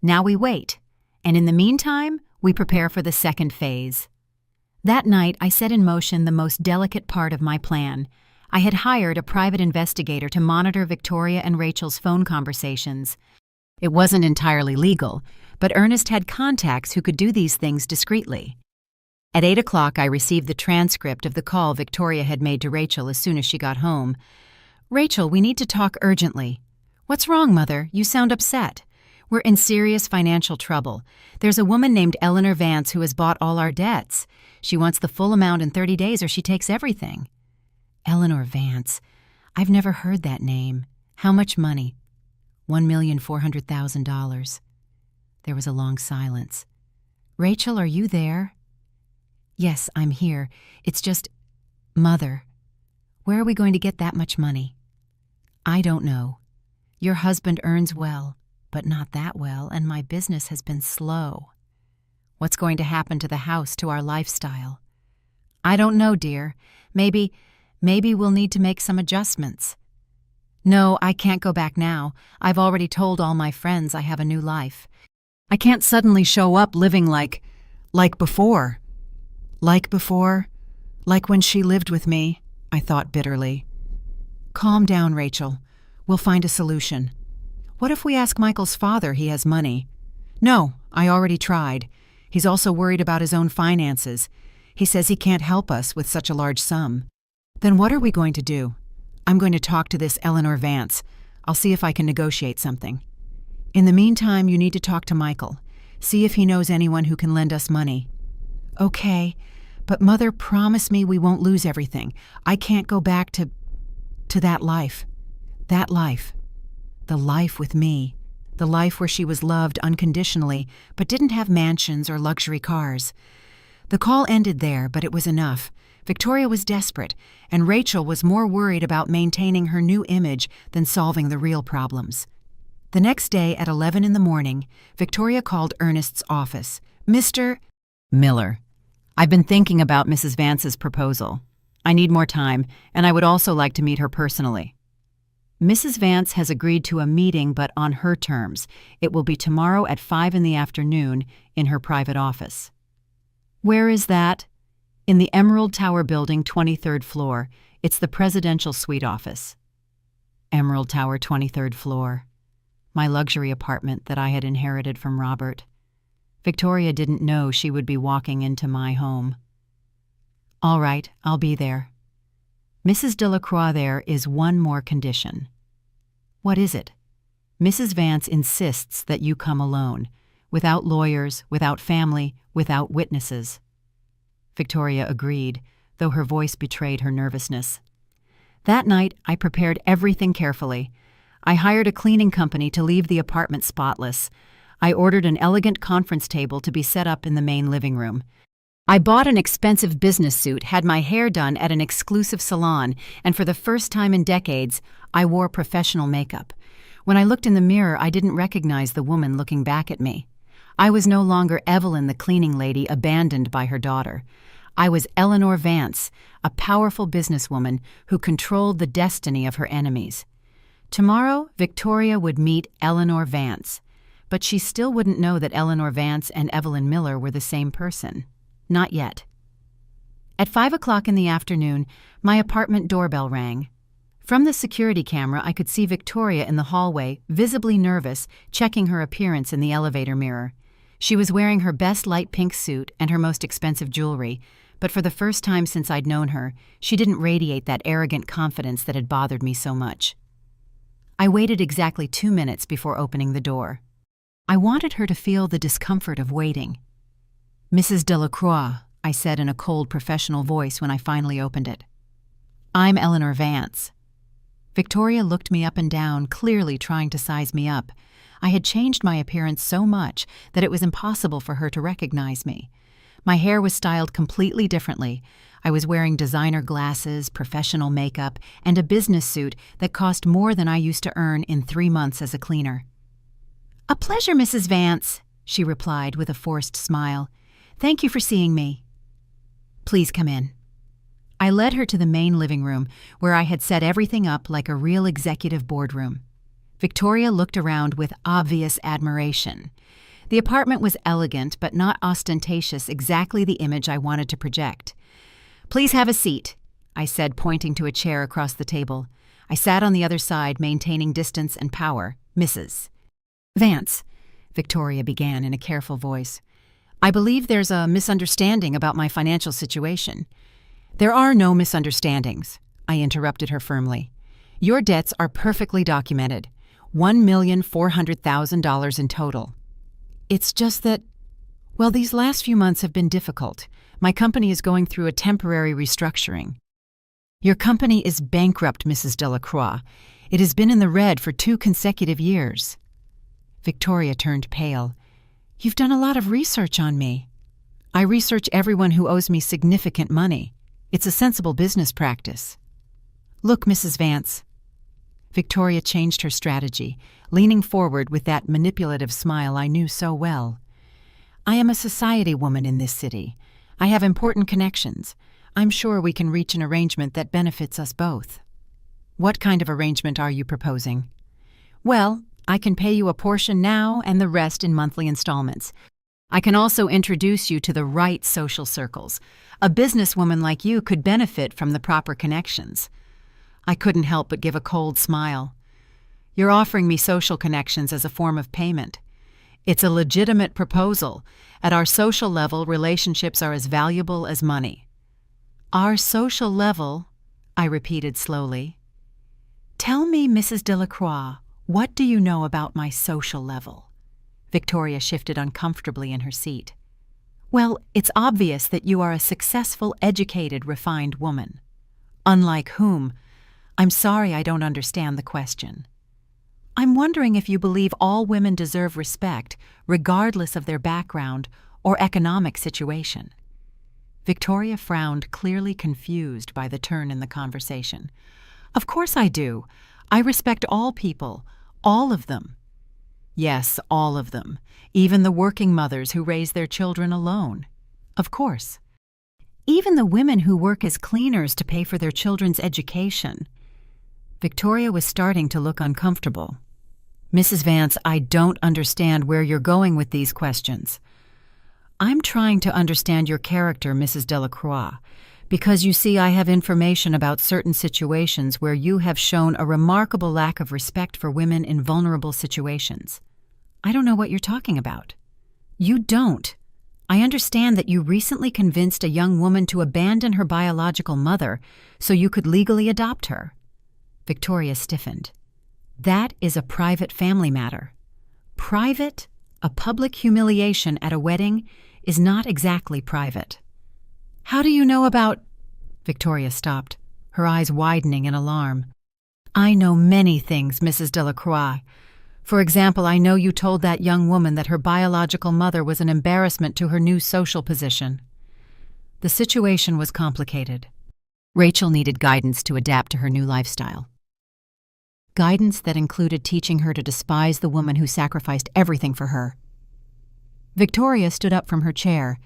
Now we wait. And in the meantime, we prepare for the second phase." That night, I set in motion the most delicate part of my plan. I had hired a private investigator to monitor Victoria and Rachel's phone conversations. It wasn't entirely legal, but Ernest had contacts who could do these things discreetly. At 8 o'clock, I received the transcript of the call Victoria had made to Rachel as soon as she got home. "Rachel, we need to talk urgently." "What's wrong, Mother? You sound upset." "We're in serious financial trouble. There's a woman named Eleanor Vance who has bought all our debts. She wants the full amount in 30 days or she takes everything." "Eleanor Vance. I've never heard that name. How much money?" $1,400,000. There was a long silence. "Rachel, are you there?" "Yes, I'm here. It's just, Mother, where are we going to get that much money?" "I don't know. Your husband earns well, but not that well, and my business has been slow." "What's going to happen to the house, to our lifestyle?" "I don't know, dear. Maybe we'll need to make some adjustments." "No, I can't go back now. I've already told all my friends I have a new life. I can't suddenly show up living like before." "Like before? Like when she lived with me," I thought bitterly. "Calm down, Rachel. We'll find a solution. What if we ask Michael's father? He has money." "No, I already tried. He's also worried about his own finances. He says he can't help us with such a large sum." "Then what are we going to do?" "I'm going to talk to this Eleanor Vance. I'll see if I can negotiate something. In the meantime, you need to talk to Michael. See if he knows anyone who can lend us money." "Okay, but Mother, promise me we won't lose everything. I can't go back to that life. That life. The life with me. the life where she was loved unconditionally but didn't have mansions or luxury cars. The call ended there, but it was enough. Victoria was desperate, and Rachel was more worried about maintaining her new image than solving the real problems. The next day at 11 in the morning, Victoria called Ernest's office. "Mr. Miller, I've been thinking about Mrs. Vance's proposal. I need more time, and I would also like to meet her personally." "Mrs. Vance has agreed to a meeting, but on her terms. It will be tomorrow at 5 in the afternoon in her private office." "Where is that?" "In the Emerald Tower building, 23rd floor. It's the presidential suite office." Emerald Tower, 23rd floor. My luxury apartment that I had inherited from Robert. Victoria didn't know she would be walking into my home. "All right, I'll be there. Mrs. Delacroix, there is one more condition." "What is it?" "Mrs. Vance insists that you come alone, without lawyers, without family, without witnesses." Victoria agreed, though her voice betrayed her nervousness. That night, I prepared everything carefully. I hired a cleaning company to leave the apartment spotless. I ordered an elegant conference table to be set up in the main living room. I bought an expensive business suit, had my hair done at an exclusive salon, and for the first time in decades, I wore professional makeup. When I looked in the mirror, I didn't recognize the woman looking back at me. I was no longer Evelyn, the cleaning lady abandoned by her daughter. I was Eleanor Vance, a powerful businesswoman who controlled the destiny of her enemies. Tomorrow, Victoria would meet Eleanor Vance, but she still wouldn't know that Eleanor Vance and Evelyn Miller were the same person. Not yet. At 5 o'clock in the afternoon, my apartment doorbell rang. From the security camera, I could see Victoria in the hallway, visibly nervous, checking her appearance in the elevator mirror. She was wearing her best light pink suit and her most expensive jewelry, but for the first time since I'd known her, she didn't radiate that arrogant confidence that had bothered me so much. I waited exactly 2 minutes before opening the door. I wanted her to feel the discomfort of waiting. "Mrs. Delacroix," I said in a cold, professional voice when I finally opened it. "I'm Eleanor Vance." Victoria looked me up and down, clearly trying to size me up. I had changed my appearance so much that it was impossible for her to recognize me. My hair was styled completely differently. I was wearing designer glasses, professional makeup, and a business suit that cost more than I used to earn in 3 months as a cleaner. "A pleasure, Mrs. Vance," she replied with a forced smile. "Thank you for seeing me." "Please come in." I led her to the main living room, where I had set everything up like a real executive boardroom. Victoria looked around with obvious admiration. The apartment was elegant but not ostentatious, exactly the image I wanted to project. "Please have a seat," I said, pointing to a chair across the table. I sat on the other side, maintaining distance and power. "Mrs. Vance," Victoria began in a careful voice, "I believe there's a misunderstanding about my financial situation." "There are no misunderstandings," I interrupted her firmly. "Your debts are perfectly documented. $1,400,000 in total. It's just that, well, these last few months have been difficult. My company is going through a temporary restructuring." "Your company is bankrupt, Mrs. Delacroix. It has been in the red for 2 consecutive years." Victoria turned pale. "You've done a lot of research on me." "I research everyone who owes me significant money. It's a sensible business practice." "Look, Mrs. Vance." Victoria changed her strategy, leaning forward with that manipulative smile I knew so well. "I am a society woman in this city. I have important connections. I'm sure we can reach an arrangement that benefits us both." "What kind of arrangement are you proposing?" "Well, I can pay you a portion now and the rest in monthly installments. I can also introduce you to the right social circles. A businesswoman like you could benefit from the proper connections." I couldn't help but give a cold smile. "You're offering me social connections as a form of payment. It's a legitimate proposal. At our social level, relationships are as valuable as money." "Our social level," I repeated slowly. "Tell me, Mrs. Delacroix, what do you know about my social level?" Victoria shifted uncomfortably in her seat. "Well, it's obvious that you are a successful, educated, refined woman." "Unlike whom?" "I'm sorry, I don't understand the question." I'm wondering if you believe all women deserve respect, regardless of their background or economic situation." Victoria frowned, clearly confused by the turn in the conversation. "Of course I do. I respect all people, all of them." "Yes, all of them, even the working mothers who raise their children alone. Of course. Even the women who work as cleaners to pay for their children's education." Victoria was starting to look uncomfortable. "Mrs. Vance, I don't understand where you're going with these questions." "I'm trying to understand your character, Mrs. Delacroix, because you see I have information about certain situations where you have shown a remarkable lack of respect for women in vulnerable situations." "I don't know what you're talking about." "You don't. I understand that you recently convinced a young woman to abandon her biological mother so you could legally adopt her." Victoria stiffened. "That is a private family matter." "Private? A public humiliation at a wedding is not exactly private." "How do you know about—" Victoria stopped, her eyes widening in alarm. "I know many things, Mrs. Delacroix. For example, I know you told that young woman that her biological mother was an embarrassment to her new social position." The situation was complicated. Rachel needed guidance to adapt to her new lifestyle. Guidance that included teaching her to despise the woman who sacrificed everything for her. Victoria stood up from her chair.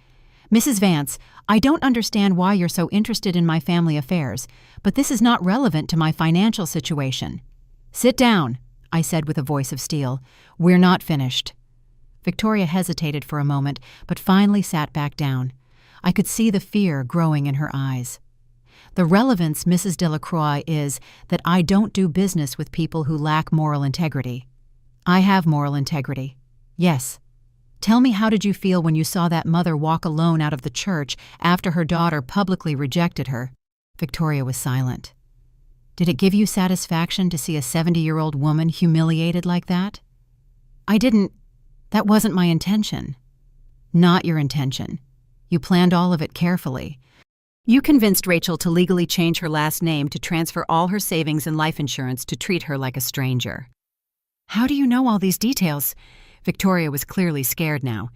"Mrs. Vance, I don't understand why you're so interested in my family affairs, but this is not relevant to my financial situation." "Sit down," I said with a voice of steel. "We're not finished." Victoria hesitated for a moment, but finally sat back down. I could see the fear growing in her eyes. "The relevance, Mrs. Delacroix, is that I don't do business with people who lack moral integrity." "I have moral integrity. Yes. Tell me, how did you feel when you saw that mother walk alone out of the church after her daughter publicly rejected her?" Victoria was silent. "Did it give you satisfaction to see a 70-year-old woman humiliated like that?" "I didn't. That wasn't my intention." "Not your intention. You planned all of it carefully. You convinced Rachel to legally change her last name to transfer all her savings and life insurance to treat her like a stranger." "How do you know all these details?" Victoria was clearly scared now.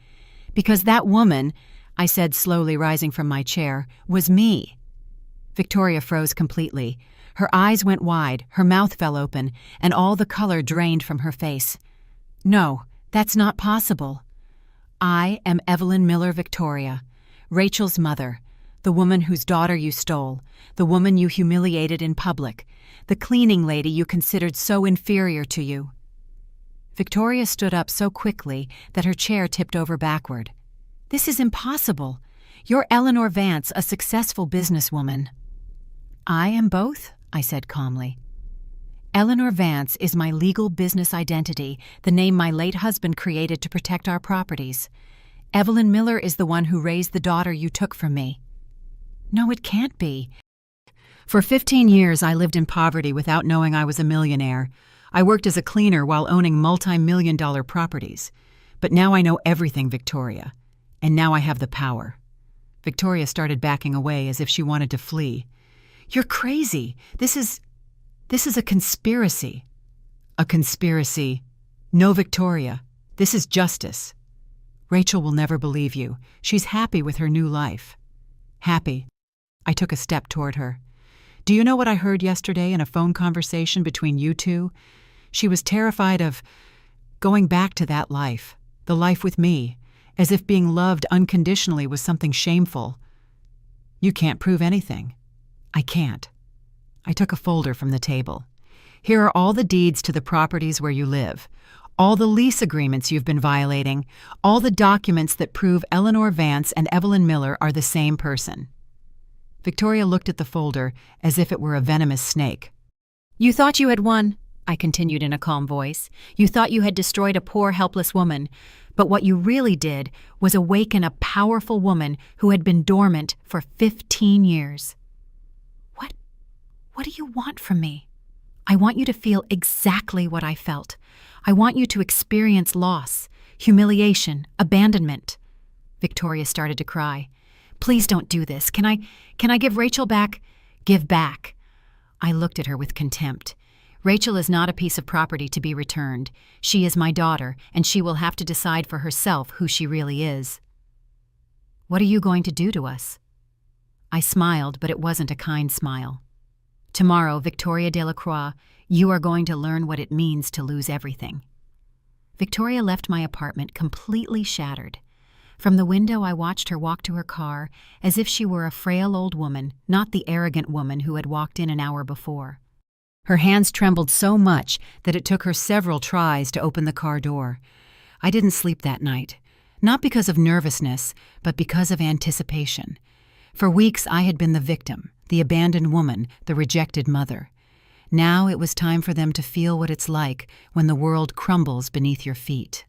"Because that woman," I said slowly, rising from my chair, "was me." Victoria froze completely. Her eyes went wide, her mouth fell open, and all the color drained from her face. "No, that's not possible. I am Evelyn Miller Victoria, Rachel's mother, the woman whose daughter you stole, the woman you humiliated in public, the cleaning lady you considered so inferior to you." Victoria stood up so quickly that her chair tipped over backward. "This is impossible. You're Eleanor Vance, a successful businesswoman." "I am both," I said calmly. "Eleanor Vance is my legal business identity, the name my late husband created to protect our properties. Evelyn Miller is the one who raised the daughter you took from me." "No, it can't be. For 15 years I lived in poverty without knowing I was a millionaire. I worked as a cleaner while owning multi-million-dollar properties. But now I know everything, Victoria. And now I have the power." Victoria started backing away as if she wanted to flee. "You're crazy. This is a conspiracy." "A conspiracy? No, Victoria. This is justice. Rachel will never believe you. She's happy with her new life." "Happy?" I took a step toward her. "Do you know what I heard yesterday in a phone conversation between you two? She was terrified of going back to that life, the life with me, as if being loved unconditionally was something shameful." "You can't prove anything." "I can't." I took a folder from the table. "Here are all the deeds to the properties where you live, all the lease agreements you've been violating, all the documents that prove Eleanor Vance and Evelyn Miller are the same person." Victoria looked at the folder as if it were a venomous snake. "You thought you had won," I continued in a calm voice. "You thought you had destroyed a poor, helpless woman. But what you really did was awaken a powerful woman who had been dormant for 15 years. What do you want from me?" "I want you to feel exactly what I felt. I want you to experience loss, humiliation, abandonment." Victoria started to cry. "Please don't do this. Can I give Rachel back?" "Give back." I looked at her with contempt. Rachel is not a piece of property to be returned. She is my daughter, and she will have to decide for herself who she really is. What are you going to do to us? I smiled, but it wasn't a kind smile. Tomorrow, Victoria Delacroix, you are going to learn what it means to lose everything. Victoria left my apartment completely shattered. From the window, I watched her walk to her car as if she were a frail old woman, not the arrogant woman who had walked in an hour before. Her hands trembled so much that it took her several tries to open the car door. I didn't sleep that night, not because of nervousness, but because of anticipation. For weeks I had been the victim, the abandoned woman, the rejected mother. Now it was time for them to feel what it's like when the world crumbles beneath your feet.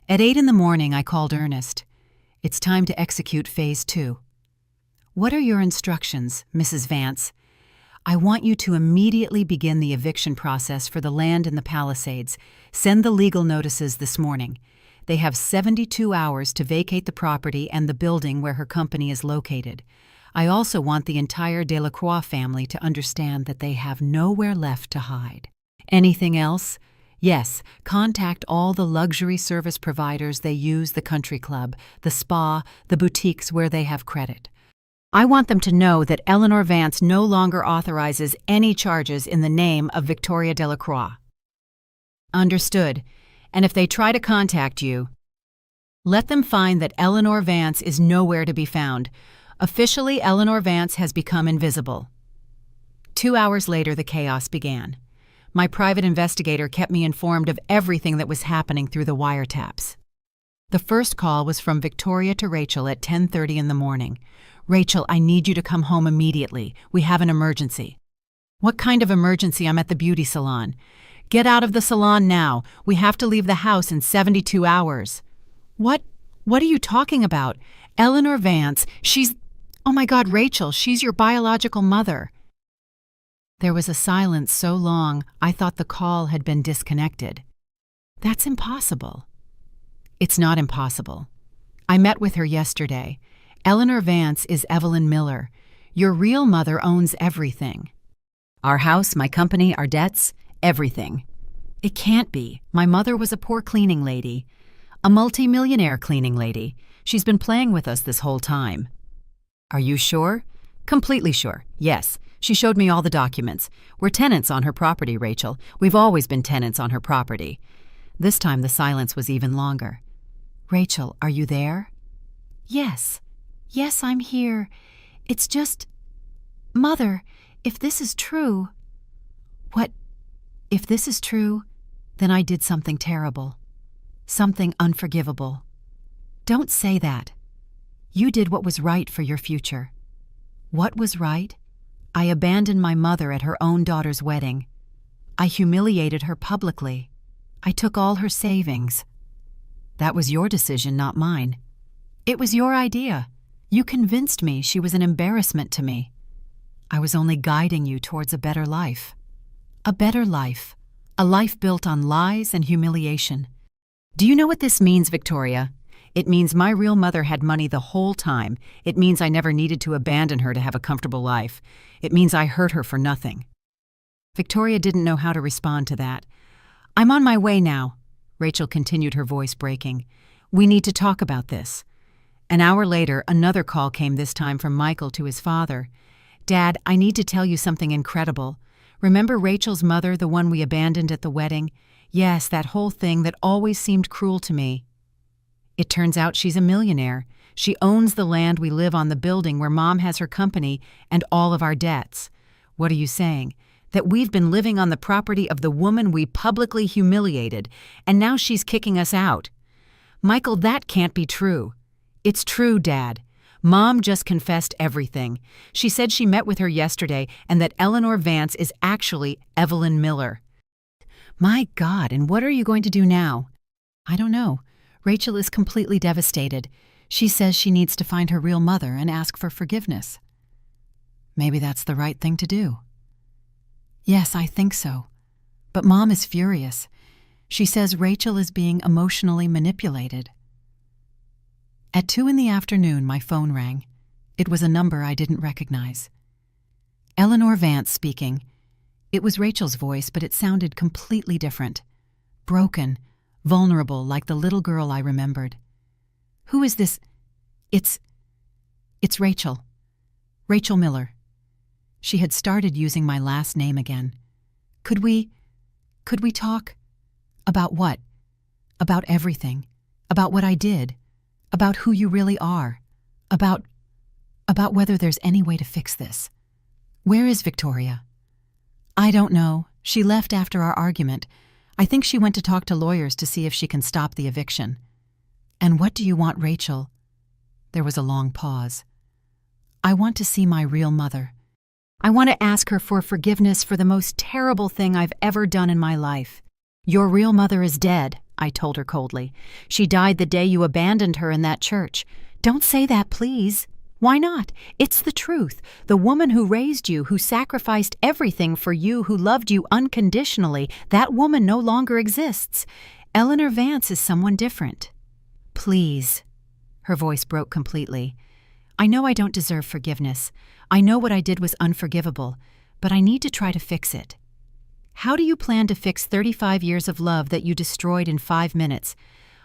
At 8 in the morning, I called Ernest. It's time to execute Phase 2. What are your instructions, Mrs. Vance? I want you to immediately begin the eviction process for the land in the Palisades. Send the legal notices this morning. They have 72 hours to vacate the property and the building where her company is located. I also want the entire Delacroix family to understand that they have nowhere left to hide. Anything else? Yes, contact all the luxury service providers they use, the country club, the spa, the boutiques where they have credit. I want them to know that Eleanor Vance no longer authorizes any charges in the name of Victoria Delacroix. Understood. And if they try to contact you, let them find that Eleanor Vance is nowhere to be found. Officially, Eleanor Vance has become invisible. 2 hours later, the chaos began. My private investigator kept me informed of everything that was happening through the wiretaps. The first call was from Victoria to Rachel at 10:30 in the morning. Rachel, I need you to come home immediately. We have an emergency. What kind of emergency? I'm at the beauty salon. Get out of the salon now. We have to leave the house in 72 hours. What are you talking about? Eleanor Vance, oh my God, Rachel, she's your biological mother. There was a silence so long, I thought the call had been disconnected. That's impossible. It's not impossible. I met with her yesterday. Eleanor Vance is Evelyn Miller. Your real mother owns everything. Our house, my company, our debts, everything. It can't be. My mother was a poor cleaning lady. A multi-millionaire cleaning lady. She's been playing with us this whole time. Are you sure? Completely sure, yes. She showed me all the documents. We're tenants on her property, Rachel. We've always been tenants on her property. This time the silence was even longer. Rachel, are you there? Yes. Yes, I'm here. It's just... Mother, if this is true... What? If this is true, then I did something terrible. Something unforgivable. Don't say that. You did what was right for your future. What was right? I abandoned my mother at her own daughter's wedding. I humiliated her publicly. I took all her savings. That was your decision, not mine. It was your idea. You convinced me she was an embarrassment to me. I was only guiding you towards a better life. A better life. A life built on lies and humiliation. Do you know what this means, Victoria? It means my real mother had money the whole time. It means I never needed to abandon her to have a comfortable life. It means I hurt her for nothing. Victoria didn't know how to respond to that. I'm on my way now, Rachel continued, her voice breaking. We need to talk about this. An hour later, another call came, this time from Michael to his father. Dad, I need to tell you something incredible. Remember Rachel's mother, the one we abandoned at the wedding? Yes, that whole thing that always seemed cruel to me. It turns out she's a millionaire. She owns the land we live on, the building where Mom has her company, and all of our debts. What are you saying? That we've been living on the property of the woman we publicly humiliated, and now she's kicking us out? Michael, that can't be true. It's true, Dad. Mom just confessed everything. She said she met with her yesterday and that Eleanor Vance is actually Evelyn Miller. My God, and what are you going to do now? I don't know. Rachel is completely devastated. She says she needs to find her real mother and ask for forgiveness. Maybe that's the right thing to do. Yes, I think so. But Mom is furious. She says Rachel is being emotionally manipulated. At 2 in the afternoon, my phone rang. It was a number I didn't recognize. Eleanor Vance speaking. It was Rachel's voice, but it sounded completely different. Broken, vulnerable, like the little girl I remembered. "Who is this?" It's Rachel. Rachel Miller." She had started using my last name again. Could we talk?" "About what?" "About everything. About what I did. About who you really are. About whether there's any way to fix this." "Where is Victoria?" "I don't know. She left after our argument. I think she went to talk to lawyers to see if she can stop the eviction." "And what do you want, Rachel?" There was a long pause. "I want to see my real mother. I want to ask her for forgiveness for the most terrible thing I've ever done in my life." "Your real mother is dead," I told her coldly. "She died the day you abandoned her in that church." "Don't say that, please." "Why not? It's the truth. The woman who raised you, who sacrificed everything for you, who loved you unconditionally, that woman no longer exists. Eleanor Vance is someone different." "Please." Her voice broke completely. "I know I don't deserve forgiveness. I know what I did was unforgivable, but I need to try to fix it." "How do you plan to fix 35 years of love that you destroyed in 5 minutes?"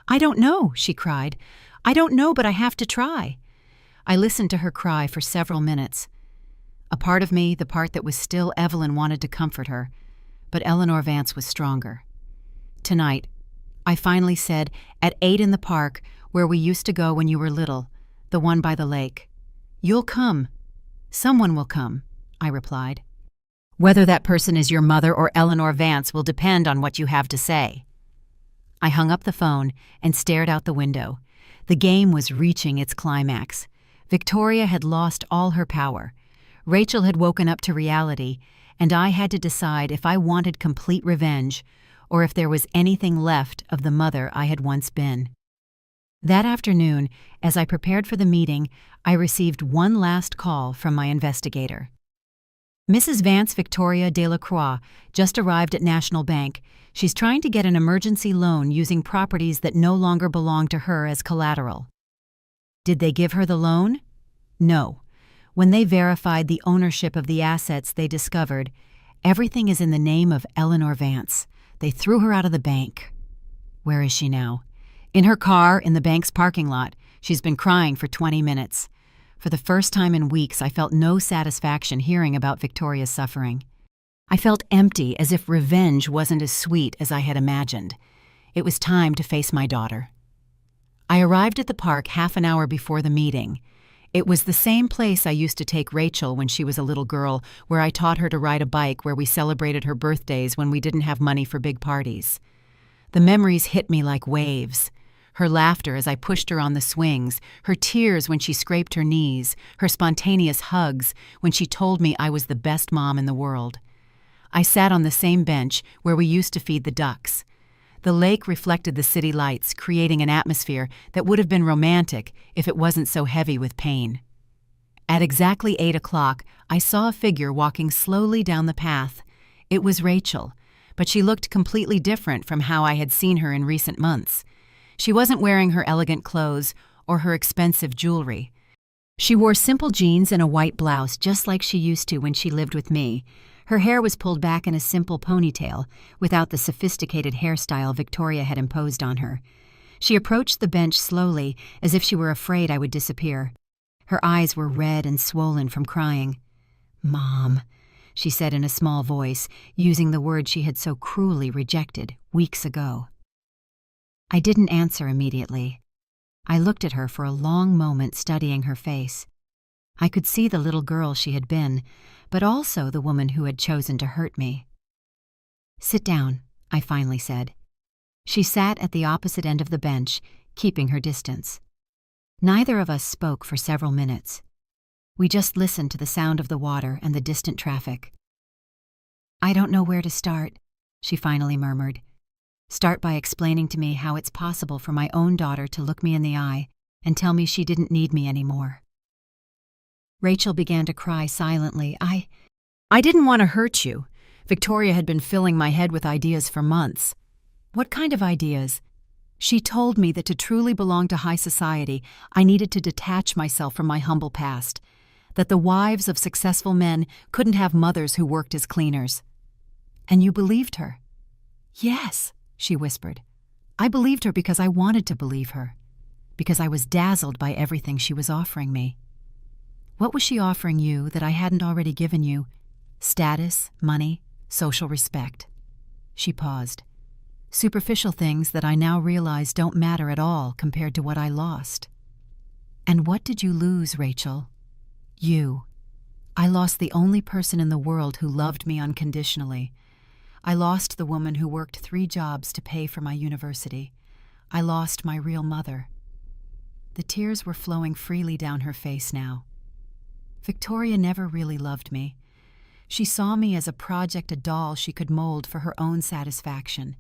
"I don't know," she cried. "I don't know, but I have to try." I listened to her cry for several minutes. A part of me, the part that was still Evelyn, wanted to comfort her, but Eleanor Vance was stronger. "Tonight," I finally said, "at 8 in the park, where we used to go when you were little, the one by the lake. You'll come. Someone will come," I replied. "Whether that person is your mother or Eleanor Vance will depend on what you have to say." I hung up the phone and stared out the window. The game was reaching its climax. Victoria had lost all her power. Rachel had woken up to reality, and I had to decide if I wanted complete revenge or if there was anything left of the mother I had once been. That afternoon, as I prepared for the meeting, I received one last call from my investigator. "Mrs. Vance Victoria Delacroix just arrived at National Bank. She's trying to get an emergency loan using properties that no longer belong to her as collateral." "Did they give her the loan?" "No. When they verified the ownership of the assets, they discovered everything is in the name of Eleanor Vance. They threw her out of the bank." "Where is she now?" "In her car in the bank's parking lot. She's been crying for 20 minutes. For the first time in weeks, I felt no satisfaction hearing about Victoria's suffering. I felt empty, as if revenge wasn't as sweet as I had imagined. It was time to face my daughter. I arrived at the park half an hour before the meeting. It was the same place I used to take Rachel when she was a little girl, where I taught her to ride a bike, where we celebrated her birthdays when we didn't have money for big parties. The memories hit me like waves. Her laughter as I pushed her on the swings, her tears when she scraped her knees, her spontaneous hugs when she told me I was the best mom in the world. I sat on the same bench where we used to feed the ducks. The lake reflected the city lights, creating an atmosphere that would have been romantic if it wasn't so heavy with pain. At exactly 8 o'clock, I saw a figure walking slowly down the path. It was Rachel, but she looked completely different from how I had seen her in recent months. She wasn't wearing her elegant clothes or her expensive jewelry. She wore simple jeans and a white blouse, just like she used to when she lived with me. Her hair was pulled back in a simple ponytail, without the sophisticated hairstyle Victoria had imposed on her. She approached the bench slowly, as if she were afraid I would disappear. Her eyes were red and swollen from crying. "Mom," she said in a small voice, using the word she had so cruelly rejected weeks ago. I didn't answer immediately. I looked at her for a long moment, studying her face. I could see the little girl she had been, but also the woman who had chosen to hurt me. "Sit down," I finally said. She sat at the opposite end of the bench, keeping her distance. Neither of us spoke for several minutes. We just listened to the sound of the water and the distant traffic. "I don't know where to start," she finally murmured. "Start by explaining to me how it's possible for my own daughter to look me in the eye and tell me she didn't need me anymore." Rachel began to cry silently. I didn't want to hurt you. Victoria had been filling my head with ideas for months." "What kind of ideas?" "She told me that to truly belong to high society, I needed to detach myself from my humble past, that the wives of successful men couldn't have mothers who worked as cleaners." And you believed her?" "Yes," she whispered. "I believed her because I wanted to believe her, because I was dazzled by everything she was offering me." "What was she offering you that I hadn't already given you? Status, money, social respect." She paused. "Superficial things that I now realize don't matter at all compared to what I lost." "And what did you lose, Rachel?" "You. I lost the only person in the world who loved me unconditionally. I lost the woman who worked 3 jobs to pay for my university. I lost my real mother." The tears were flowing freely down her face now. "Victoria never really loved me. She saw me as a project, a doll she could mold for her own satisfaction.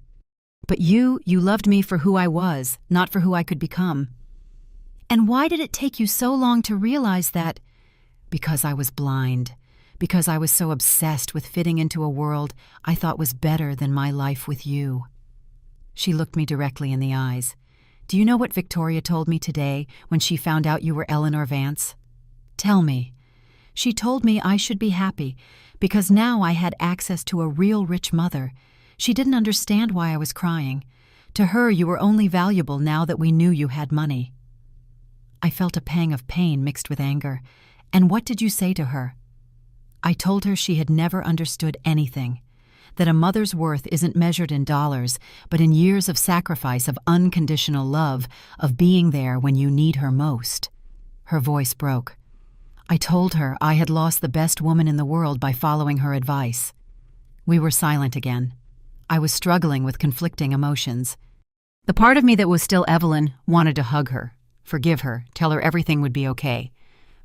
But you loved me for who I was, not for who I could become." "And why did it take you so long to realize that?" "Because I was blind. Because I was so obsessed with fitting into a world I thought was better than my life with you." She looked me directly in the eyes. "Do you know what Victoria told me today when she found out you were Eleanor Vance?" "Tell me." "She told me I should be happy, because now I had access to a real rich mother. She didn't understand why I was crying. To her, you were only valuable now that we knew you had money." I felt a pang of pain mixed with anger. "And what did you say to her?" "I told her she had never understood anything, that a mother's worth isn't measured in dollars, but in years of sacrifice, of unconditional love, of being there when you need her most." Her voice broke. "I told her I had lost the best woman in the world by following her advice." We were silent again. I was struggling with conflicting emotions. The part of me that was still Evelyn wanted to hug her, forgive her, tell her everything would be okay.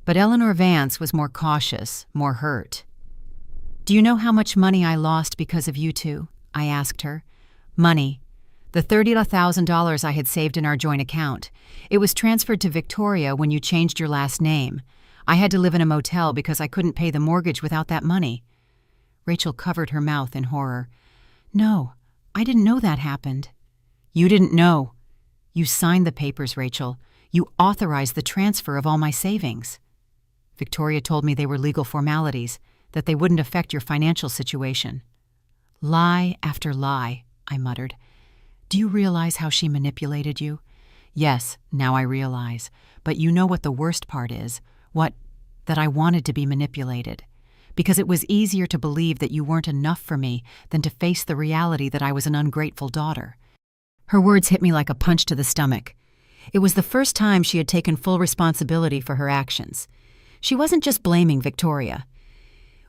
But Eleanor Vance was more cautious, more hurt. "Do you know how much money I lost because of you two?" I asked her. "Money. The $30,000 I had saved in our joint account. It was transferred to Victoria when you changed your last name. I had to live in a motel because I couldn't pay the mortgage without that money." Rachel covered her mouth in horror. "No, I didn't know that happened." "You didn't know. You signed the papers, Rachel. You authorized the transfer of all my savings. Victoria told me they were legal formalities, that they wouldn't affect your financial situation." "Lie after lie," I muttered. "Do you realize how she manipulated you?" "Yes, now I realize. But you know what the worst part is? That I wanted to be manipulated. Because it was easier to believe that you weren't enough for me than to face the reality that I was an ungrateful daughter." Her words hit me like a punch to the stomach. It was the first time she had taken full responsibility for her actions. She wasn't just blaming Victoria.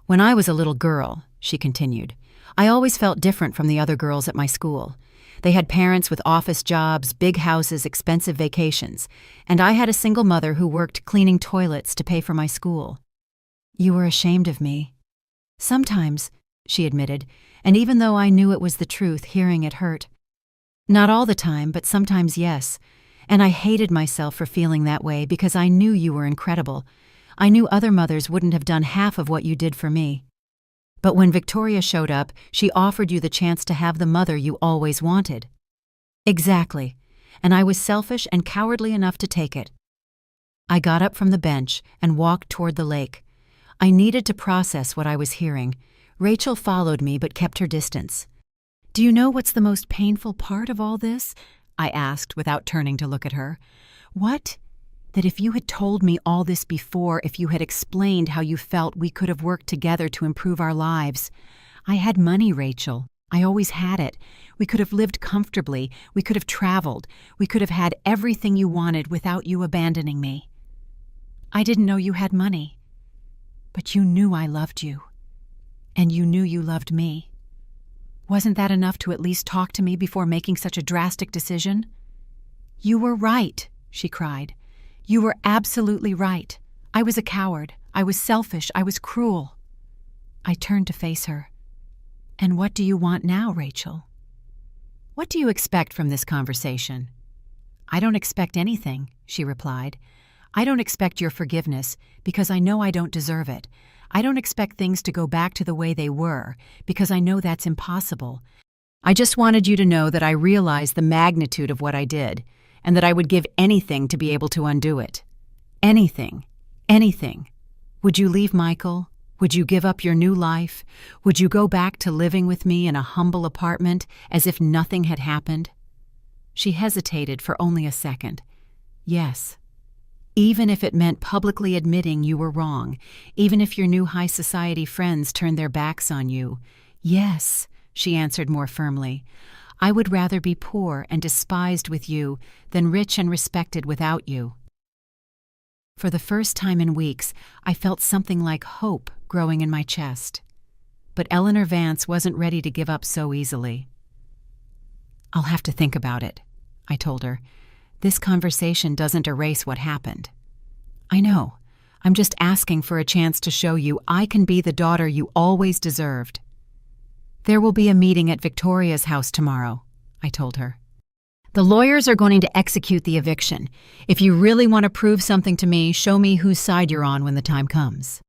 "When I was a little girl," she continued, "I always felt different from the other girls at my school. They had parents with office jobs, big houses, expensive vacations, and I had a single mother who worked cleaning toilets to pay for my school." "You were ashamed of me." "Sometimes," she admitted, and even though I knew it was the truth, hearing it hurt. "Not all the time, but sometimes yes. And I hated myself for feeling that way because I knew you were incredible. I knew other mothers wouldn't have done half of what you did for me. But when Victoria showed up, she offered you the chance to have the mother you always wanted." "Exactly. And I was selfish and cowardly enough to take it." I got up from the bench and walked toward the lake. I needed to process what I was hearing. Rachel followed me but kept her distance. "Do you know what's the most painful part of all this?" I asked without turning to look at her. "What? That if you had told me all this before, if you had explained how you felt we could have worked together to improve our lives. I had money, Rachel. I always had it. We could have lived comfortably. We could have traveled. We could have had everything you wanted without you abandoning me. I didn't know you had money. But you knew I loved you. And you knew you loved me. Wasn't that enough to at least talk to me before making such a drastic decision?" "You were right," she cried. "You were absolutely right. I was a coward. I was selfish. I was cruel." I turned to face her. "And what do you want now, Rachel?" "What do you expect from this conversation?" "I don't expect anything," she replied. "I don't expect your forgiveness because I know I don't deserve it. I don't expect things to go back to the way they were because I know that's impossible. I just wanted you to know that I realized the magnitude of what I did and that I would give anything to be able to undo it. Anything. Anything. Would you leave Michael? Would you give up your new life? Would you go back to living with me in a humble apartment as if nothing had happened? She hesitated for only a second. Yes. Even if it meant publicly admitting you were wrong, even if your new high society friends turned their backs on you. Yes, she answered more firmly. I would rather be poor and despised with you than rich and respected without you. For the first time in weeks, I felt something like hope growing in my chest. But Eleanor Vance wasn't ready to give up so easily. I'll have to think about it, I told her. This conversation doesn't erase what happened. I know. I'm just asking for a chance to show you I can be the daughter you always deserved. There will be a meeting at Victoria's house tomorrow, I told her. The lawyers are going to execute the eviction. If you really want to prove something to me, show me whose side you're on when the time comes.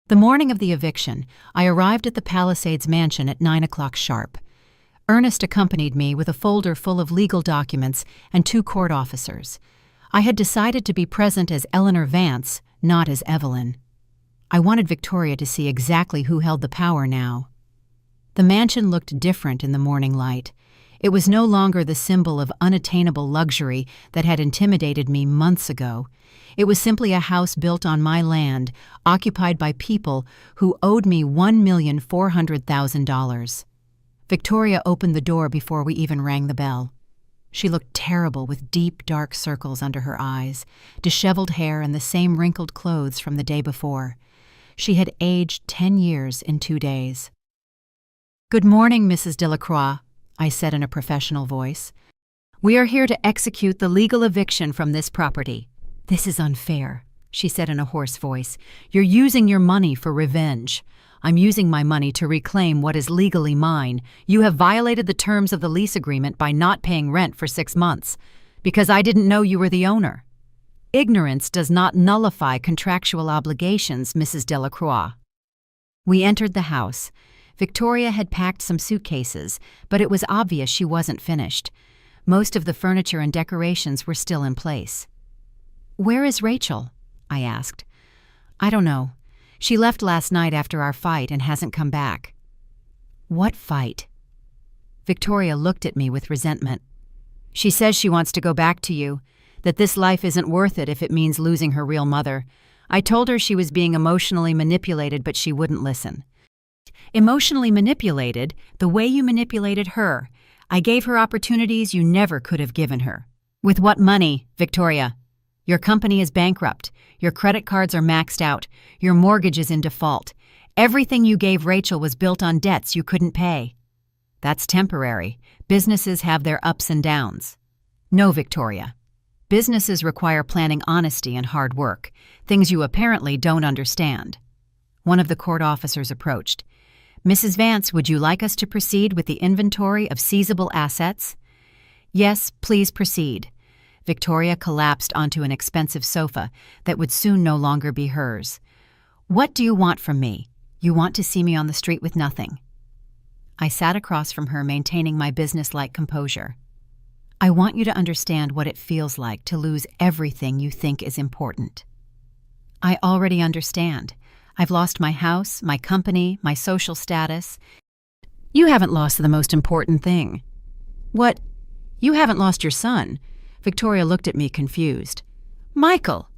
The morning of the eviction, I arrived at the Palisades mansion at 9 o'clock sharp. Ernest accompanied me with a folder full of legal documents and 2 court officers. I had decided to be present as Eleanor Vance, not as Evelyn. I wanted Victoria to see exactly who held the power now. The mansion looked different in the morning light. It was no longer the symbol of unattainable luxury that had intimidated me months ago. It was simply a house built on my land, occupied by people who owed me $1,400,000. Victoria opened the door before we even rang the bell. She looked terrible with deep, dark circles under her eyes, disheveled hair and the same wrinkled clothes from the day before. She had aged 10 years in 2 days. "Good morning, Mrs. Delacroix," I said in a professional voice. "We are here to execute the legal eviction from this property." "This is unfair," she said in a hoarse voice. "You're using your money for revenge. I'm using my money to reclaim what is legally mine. You have violated the terms of the lease agreement by not paying rent for 6 months, because I didn't know you were the owner. Ignorance does not nullify contractual obligations, Mrs. Delacroix." We entered the house. Victoria had packed some suitcases, but it was obvious she wasn't finished. Most of the furniture and decorations were still in place. "Where is Rachel?" I asked. "I don't know. She left last night after our fight and hasn't come back." "What fight?" Victoria looked at me with resentment. "She says she wants to go back to you, that this life isn't worth it if it means losing her real mother. I told her she was being emotionally manipulated, but she wouldn't listen." "Emotionally manipulated the way you manipulated her. I gave her opportunities you never could have given her." "With what money, Victoria? Your company is bankrupt. Your credit cards are maxed out. Your mortgage is in default. Everything you gave Rachel was built on debts you couldn't pay." "That's temporary. Businesses have their ups and downs." "No, Victoria. Businesses require planning, honesty, and hard work, things you apparently don't understand." One of the court officers approached. "Mrs. Vance, would you like us to proceed with the inventory of seizable assets?" "Yes, please proceed." Victoria collapsed onto an expensive sofa that would soon no longer be hers. "What do you want from me? You want to see me on the street with nothing." I sat across from her, maintaining my businesslike composure. "I want you to understand what it feels like to lose everything you think is important." "I already understand. I've lost my house, my company, my social status." "You haven't lost the most important thing." "What? You haven't lost your son." Victoria looked at me confused. "Michael!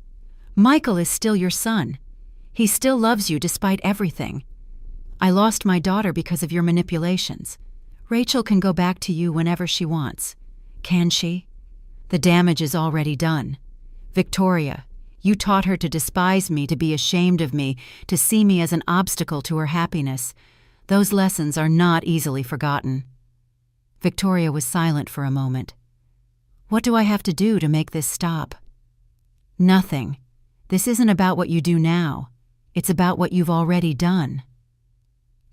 Michael is still your son. He still loves you despite everything. I lost my daughter because of your manipulations. Rachel can go back to you whenever she wants. Can she? The damage is already done. Victoria, you taught her to despise me, to be ashamed of me, to see me as an obstacle to her happiness. Those lessons are not easily forgotten." Victoria was silent for a moment. "What do I have to do to make this stop?" "Nothing. This isn't about what you do now. It's about what you've already done."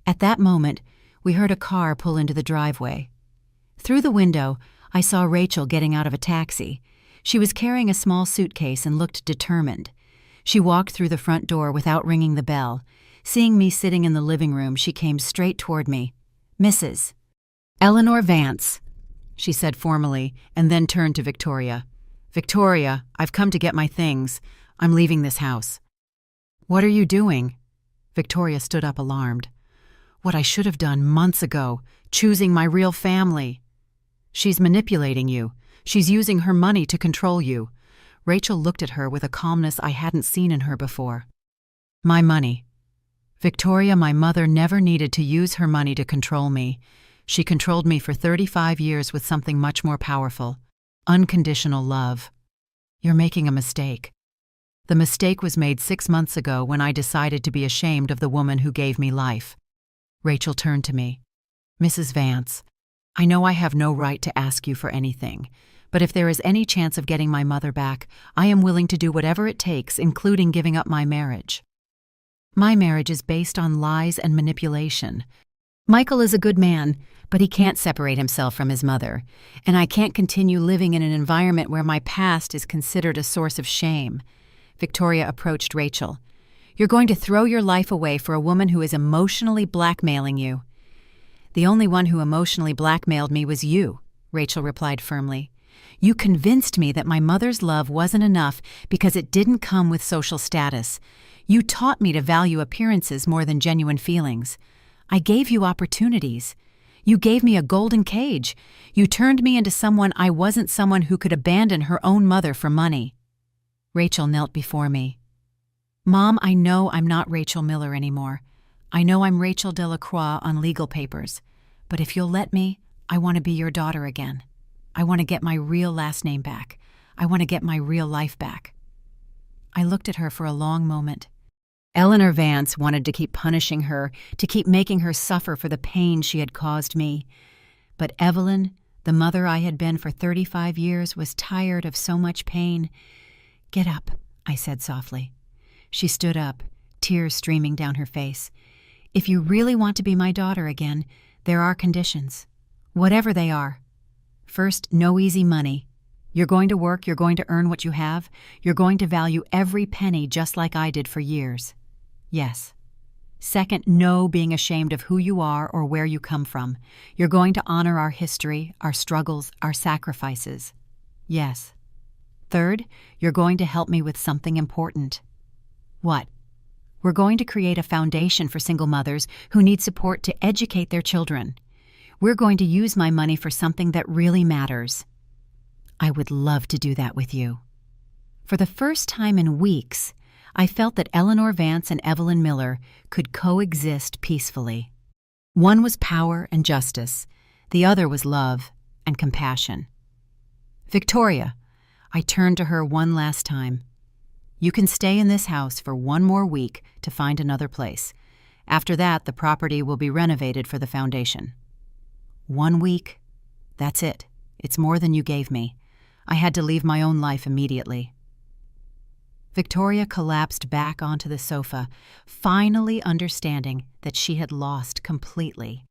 At that moment, we heard a car pull into the driveway. Through the window, I saw Rachel getting out of a taxi. She was carrying a small suitcase and looked determined. She walked through the front door without ringing the bell. Seeing me sitting in the living room, she came straight toward me. "Mrs. Eleanor Vance," she said formally, and then turned to Victoria. "Victoria, I've come to get my things. I'm leaving this house." "What are you doing?" Victoria stood up alarmed. What I should have done months ago, choosing my real family. She's manipulating you. She's using her money to control you. Rachel looked at her with a calmness I hadn't seen in her before. My money. Victoria, my mother never needed to use her money to control me. She controlled me for 35 years with something much more powerful. Unconditional love. You're making a mistake. The mistake was made 6 months ago when I decided to be ashamed of the woman who gave me life. Rachel turned to me. Mrs. Vance, I know I have no right to ask you for anything, but if there is any chance of getting my mother back, I am willing to do whatever it takes, including giving up my marriage. My marriage is based on lies and manipulation. Michael is a good man, but he can't separate himself from his mother, and I can't continue living in an environment where my past is considered a source of shame. Victoria approached Rachel. You're going to throw your life away for a woman who is emotionally blackmailing you. The only one who emotionally blackmailed me was you, Rachel replied firmly. You convinced me that my mother's love wasn't enough because it didn't come with social status. You taught me to value appearances more than genuine feelings. I gave you opportunities. You gave me a golden cage. You turned me into someone I wasn't, someone who could abandon her own mother for money. Rachel knelt before me. Mom, I know I'm not Rachel Miller anymore. I know I'm Rachel Delacroix on legal papers. But if you'll let me, I want to be your daughter again. I want to get my real last name back. I want to get my real life back. I looked at her for a long moment. Eleanor Vance wanted to keep punishing her, to keep making her suffer for the pain she had caused me. But Evelyn, the mother I had been for 35 years, was tired of so much pain. Get up, I said softly. She stood up, tears streaming down her face. If you really want to be my daughter again, there are conditions. Whatever they are. First, no easy money. You're going to work, you're going to earn what you have, you're going to value every penny just like I did for years. Yes. Second, no being ashamed of who you are or where you come from. You're going to honor our history, our struggles, our sacrifices. Yes. Third, you're going to help me with something important. What? We're going to create a foundation for single mothers who need support to educate their children. We're going to use my money for something that really matters. I would love to do that with you. For the first time in weeks, I felt that Eleanor Vance and Evelyn Miller could coexist peacefully. One was power and justice. The other was love and compassion. Victoria, I turned to her one last time. You can stay in this house for 1 more week to find another place. After that, the property will be renovated for the foundation. 1 week? That's it. It's more than you gave me. I had to leave my own life immediately. Victoria collapsed back onto the sofa, finally understanding that she had lost completely.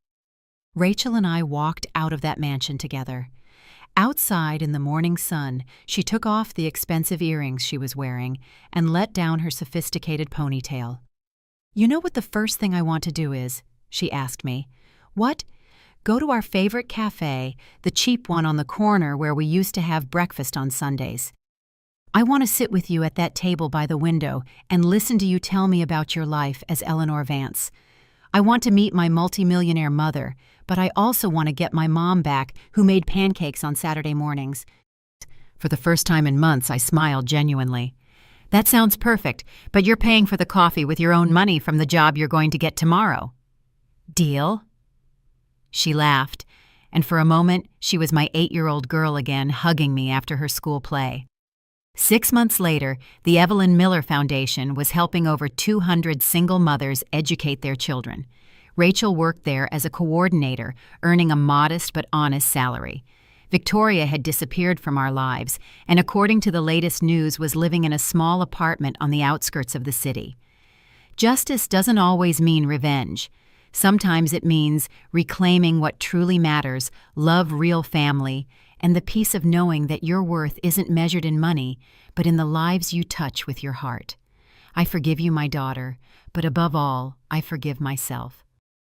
Rachel and I walked out of that mansion together. Outside in the morning sun, she took off the expensive earrings she was wearing and let down her sophisticated ponytail. You know what the first thing I want to do is? She asked me. What? Go to our favorite cafe, the cheap one on the corner where we used to have breakfast on Sundays. I want to sit with you at that table by the window and listen to you tell me about your life as Eleanor Vance. I want to meet my multimillionaire mother, but I also want to get my mom back who made pancakes on Saturday mornings. For the first time in months, I smiled genuinely. That sounds perfect, but you're paying for the coffee with your own money from the job you're going to get tomorrow. Deal? She laughed, and for a moment, she was my 8-year-old girl again, hugging me after her school play. 6 months later, the Evelyn Miller Foundation was helping over 200 single mothers educate their children. Rachel worked there as a coordinator, earning a modest but honest salary. Victoria had disappeared from our lives, and according to the latest news, was living in a small apartment on the outskirts of the city. Justice doesn't always mean revenge. Sometimes it means reclaiming what truly matters, love real family, and the peace of knowing that your worth isn't measured in money, but in the lives you touch with your heart. I forgive you, my daughter, but above all, I forgive myself.